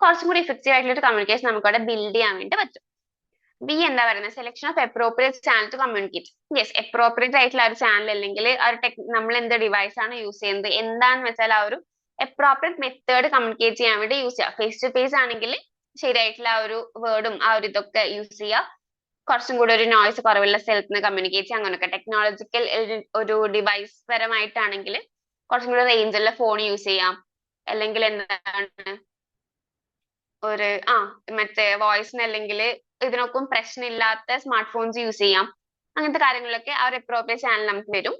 കുറച്ചും കൂടി ഇഫക്റ്റീവ് ആയിട്ടുള്ള കമ്മ്യൂണിക്കേഷൻ നമുക്ക് അവിടെ ബിൽഡ് ചെയ്യാൻ വേണ്ടി പറ്റും. ബി എന്താ പറയുന്നത്, selection of appropriate channel to communicate. Yes, appropriate ആയിട്ടുള്ള ഒരു ചാനൽ അല്ലെങ്കിൽ നമ്മൾ എന്ത് ഡിവൈസ് ആണ് യൂസ് ചെയ്യുന്നത് എന്താന്ന് വെച്ചാൽ ആ ഒരു അപ്രോപ്രിയേറ്റ് മെത്തേഡ് കമ്മ്യൂണിക്കേറ്റ് ചെയ്യാൻ വേണ്ടി യൂസ് ചെയ്യുക. ഫേസ് ടു ഫേസ് ആണെങ്കിൽ ശരിയായിട്ടുള്ള ആ ഒരു വേർഡും ആ ഒരു ഇതൊക്കെ യൂസ് ചെയ്യുക. കുറച്ചും കൂടി ഒരു നോയ്സ് കുറവുള്ള സ്ഥലത്ത് നിന്ന് കമ്മ്യൂണിക്കേറ്റ് ചെയ്യുക. അങ്ങനെയൊക്കെ ടെക്നോളജിക്കൽ ഒരു ഡിവൈസ് പരമായിട്ടാണെങ്കിൽ കുറച്ചും കൂടി റേഞ്ചുള്ള ഫോൺ യൂസ് ചെയ്യാം. അല്ലെങ്കിൽ എന്താണ് ഒരു മറ്റേ വോയിസിന് അല്ലെങ്കിൽ ഇതിനൊക്കെ പ്രശ്നമില്ലാത്ത സ്മാർട്ട് ഫോൺസ് യൂസ് ചെയ്യാം. അങ്ങനത്തെ കാര്യങ്ങളിലൊക്കെ ആ ഒരു അപ്രോപ്രിയേറ്റ് ചാനൽ നമുക്ക് വരും.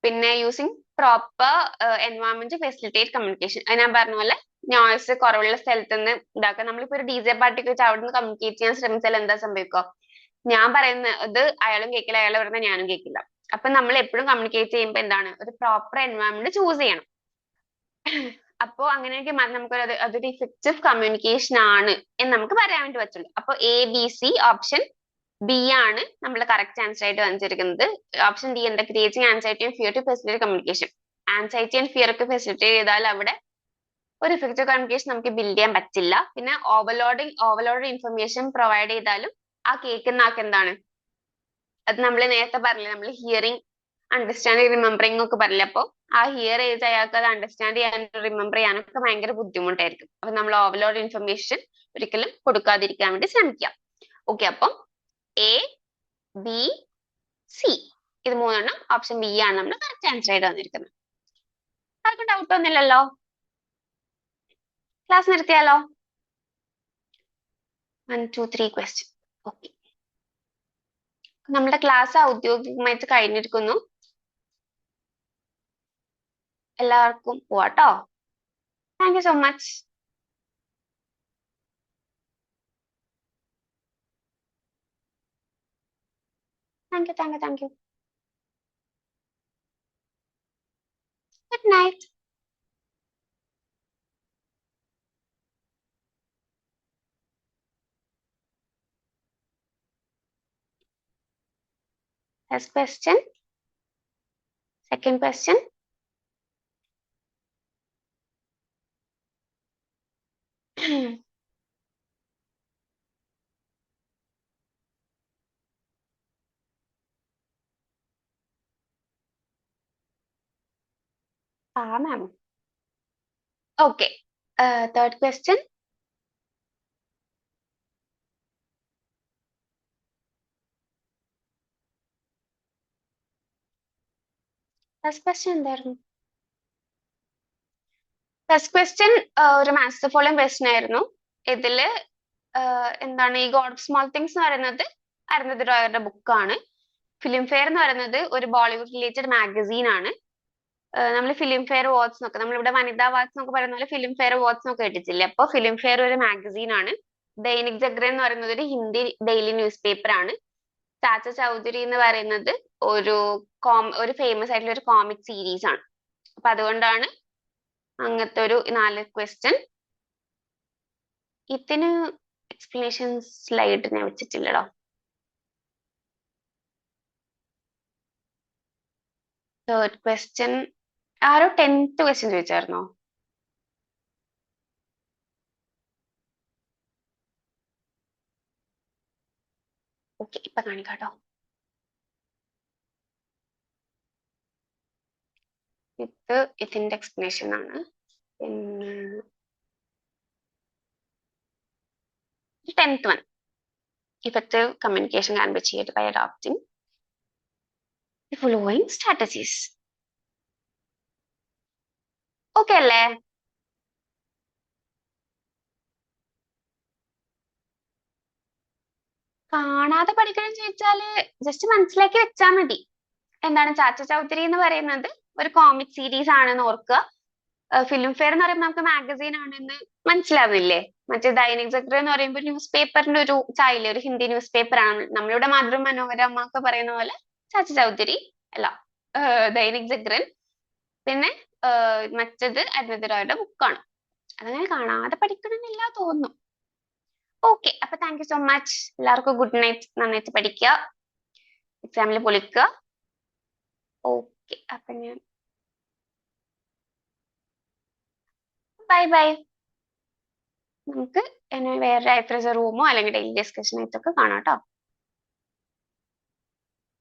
പിന്നെ using proper environment facilitate communication. ഞാൻ പറഞ്ഞ പോലെ നോയ്സ് കുറവുള്ള സ്ഥലത്ത് നിന്ന് ഇതാക്കുക. നമ്മളിപ്പോ ഒരു DJ പാർട്ടിക്ക് വെച്ച് അവിടെ നിന്ന് കമ്മ്യൂണിക്കേറ്റ് ചെയ്യാൻ ശ്രമിച്ചാൽ എന്താ സംഭവിക്കുക, ഞാൻ പറയുന്നത് അയാളും കേൾക്കില്ല, അയാൾ പറയുന്നത് ഞാനും കേൾക്കില്ല. അപ്പൊ നമ്മൾ എപ്പോഴും കമ്മ്യൂണിക്കേറ്റ് ചെയ്യുമ്പോൾ എന്താണ്, ഒരു പ്രോപ്പർ എൻവയോൺമെന്റ് ചൂസ് ചെയ്യണം. അപ്പോ അങ്ങനെയൊക്കെ നമുക്ക് അതൊരു ഇഫക്റ്റീവ് കമ്മ്യൂണിക്കേഷൻ ആണ് എന്ന് നമുക്ക് പറയാൻ വേണ്ടി പറ്റുള്ളൂ. അപ്പൊ ABC ഓപ്ഷൻ ബി ആണ് നമ്മുടെ കറക്റ്റ് ആൻസർ ആയിട്ട് വന്നിരിക്കുന്നത്. ഓപ്ഷൻ ഡി എന്താ, creating anxiety and fear to facilitate communication. Anxiety and fear ഒക്കെ ഫെസിലിറ്റേറ്റ് ചെയ്താൽ അവിടെ ഒരു ഇഫക്റ്റീവ് കമ്മ്യൂണിക്കേഷൻ നമുക്ക് ബിൽഡ് ചെയ്യാൻ പറ്റില്ല. പിന്നെ ഓവർലോഡ് ഇൻഫർമേഷൻ പ്രൊവൈഡ് ചെയ്താലും ആ കേൾക്കുന്ന ആൾക്ക് എന്താണ്, അത് നമ്മൾ നേരത്തെ പറഞ്ഞില്ലേ, നമ്മൾ ഹിയറിംഗ് അണ്ടർസ്റ്റാൻഡിങ് റിമെമ്പറിംഗ് ഒക്കെ പറഞ്ഞില്ല. അപ്പൊ ആ ഹിയർ ചെയ്ത് അയാൾക്ക് അത് അണ്ടർസ്റ്റാൻഡ് ചെയ്യാനും റിമെമ്പർ ചെയ്യാനൊക്കെ ഭയങ്കര ബുദ്ധിമുട്ടായിരിക്കും. അപ്പൊ നമ്മൾ ഓവർലോഡ് ഇൻഫർമേഷൻ ഒരിക്കലും കൊടുക്കാതിരിക്കാൻ വേണ്ടി ശ്രമിക്കാം. ഓക്കെ, അപ്പം ABC ഇത് 3 എണ്ണം ഓപ്ഷൻ ബി ആണ് നമ്മൾ കറക്റ്റ് ആൻസർ ആയിട്ട് വന്നിരിക്കുന്നത്. ആർക്കും ഡൗട്ട് ഒന്നുമില്ലല്ലോ? ക്ലാസ് നിർത്തിയാലോ? 1, 2, 3 ക്വസ്റ്റ്യൻ. ഓക്കെ, നമ്മുടെ ക്ലാസ് ഔദ്യോഗികമായിട്ട് കഴിഞ്ഞിരിക്കുന്നു. എല്ലാവർക്കും പോവാട്ടോ. Thank you so much. Thank you. Good night. First question. Second question. ma'am. Okay. Third question. First question എന്തായിരുന്നു? ഫസ്റ്റ് ക്വസ്റ്റ്യൻ ഒരു മാത്സ് ദ ഫോളോയിങ് ക്വസ്റ്റ്യൻ ആയിരുന്നു. ഇതില് എന്താണ് ഈ ഗോഡ് ഓഫ് സ്മോൾ തിങ്സ് എന്ന് പറയുന്നത് അരുന്ധതി റോയറുടെ ബുക്കാണ്. ഫിലിം ഫെയർ എന്ന് പറയുന്നത് ഒരു ബോളിവുഡ് റിലേറ്റഡ് മാഗസീൻ ആണ്. നമ്മൾ ഫിലിം ഫെയർ അവാർഡ്സ് നോക്കാം, നമ്മളിവിടെ വനിതാ അവാർഡ്സ് എന്നൊക്കെ പറയുന്ന പോലെ ഫിലിം ഫെയർ അവാർഡ്സ് എന്നൊക്കെ കേട്ടിട്ടില്ലേ? അപ്പൊ ഫിലിം ഫെയർ ഒരു മാഗസീൻ ആണ്. ദൈനിക് ജഗ്രൻ എന്ന് പറയുന്നത് ഒരു ഹിന്ദി ഡെയിലി ന്യൂസ് പേപ്പർ ആണ്. ചാച്ച ചൗധരി എന്ന് പറയുന്നത് ഒരു ഫേമസ് ആയിട്ടുള്ള ഒരു കോമിക് സീരീസ് ആണ്. അപ്പൊ അതുകൊണ്ടാണ് അങ്ങനത്തെ ഒരു 4 ക്വസ്റ്റ്യൻ. ഇതിന് എക്സ്പ്ലനേഷൻ സ്ലൈഡ് ഞാൻ വെച്ചിട്ടില്ലടോ. തേർഡ് ക്വസ്റ്റ്യൻ ആരോ 10th ക്വസ്റ്റ്യൻ ചോദിച്ചായിരുന്നോ? ഓക്കെ, ഇപ്പൊ കാണിക്കാട്ടോ. ഇതിന്റെ എക്സ്പ്ലനേഷൻ ആണ്. പിന്നെ 10th one. Effective communication can be achieved by adopting the following strategies. Okay അല്ലേ? കാണാതെ പഠിക്കണം ചോദിച്ചാല് ജസ്റ്റ് മനസ്സിലാക്കി വെച്ചാൽ മതി. എന്താണ് ചാച്ച ചൗധരി എന്ന് പറയുന്നത് ഒരു കോമിക് സീരീസ് ആണെന്ന് ഓർക്കുക. ഫിലിം ഫെയർ എന്ന് പറയുമ്പോൾ നമുക്ക് മാഗസീൻ ആണെന്ന് മനസ്സിലാവില്ലേ? മറ്റേ ദൈനിക് ജഗ്രൻ എന്ന് പറയുമ്പോൾ ന്യൂസ് പേപ്പറിന്റെ ഒരു ചായയില്ലേ, ഒരു ഹിന്ദി ന്യൂസ് പേപ്പർ ആണ്. നമ്മളിവിടെ മാതൃ മനോരമ ഒക്കെ പറയുന്ന പോലെ ചാച്ച ചൗധരി അല്ല, ദൈനിക് ജഗ്രൻ. പിന്നെ മറ്റത് അരുന്ധതി റോയുടെ ബുക്കാണ്. അതങ്ങനെ കാണാതെ പഠിക്കണമെന്നില്ല തോന്നുന്നു. ഓക്കെ, അപ്പൊ താങ്ക് യു സോ മച്ച്. എല്ലാവർക്കും ഗുഡ് നൈറ്റ്. നന്നായിട്ട് പഠിക്കുക, എക്സാമിൽ പൊളിക്കുക. ഓക്കെ, അപ്പൊ ഞാൻ ബൈ ബൈ. നമുക്ക് വേറെ റൂമോ അല്ലെങ്കിൽ ഡെയിലി ഡിസ്കഷൻ ആയിട്ടൊക്കെ കാണാം കേട്ടോ.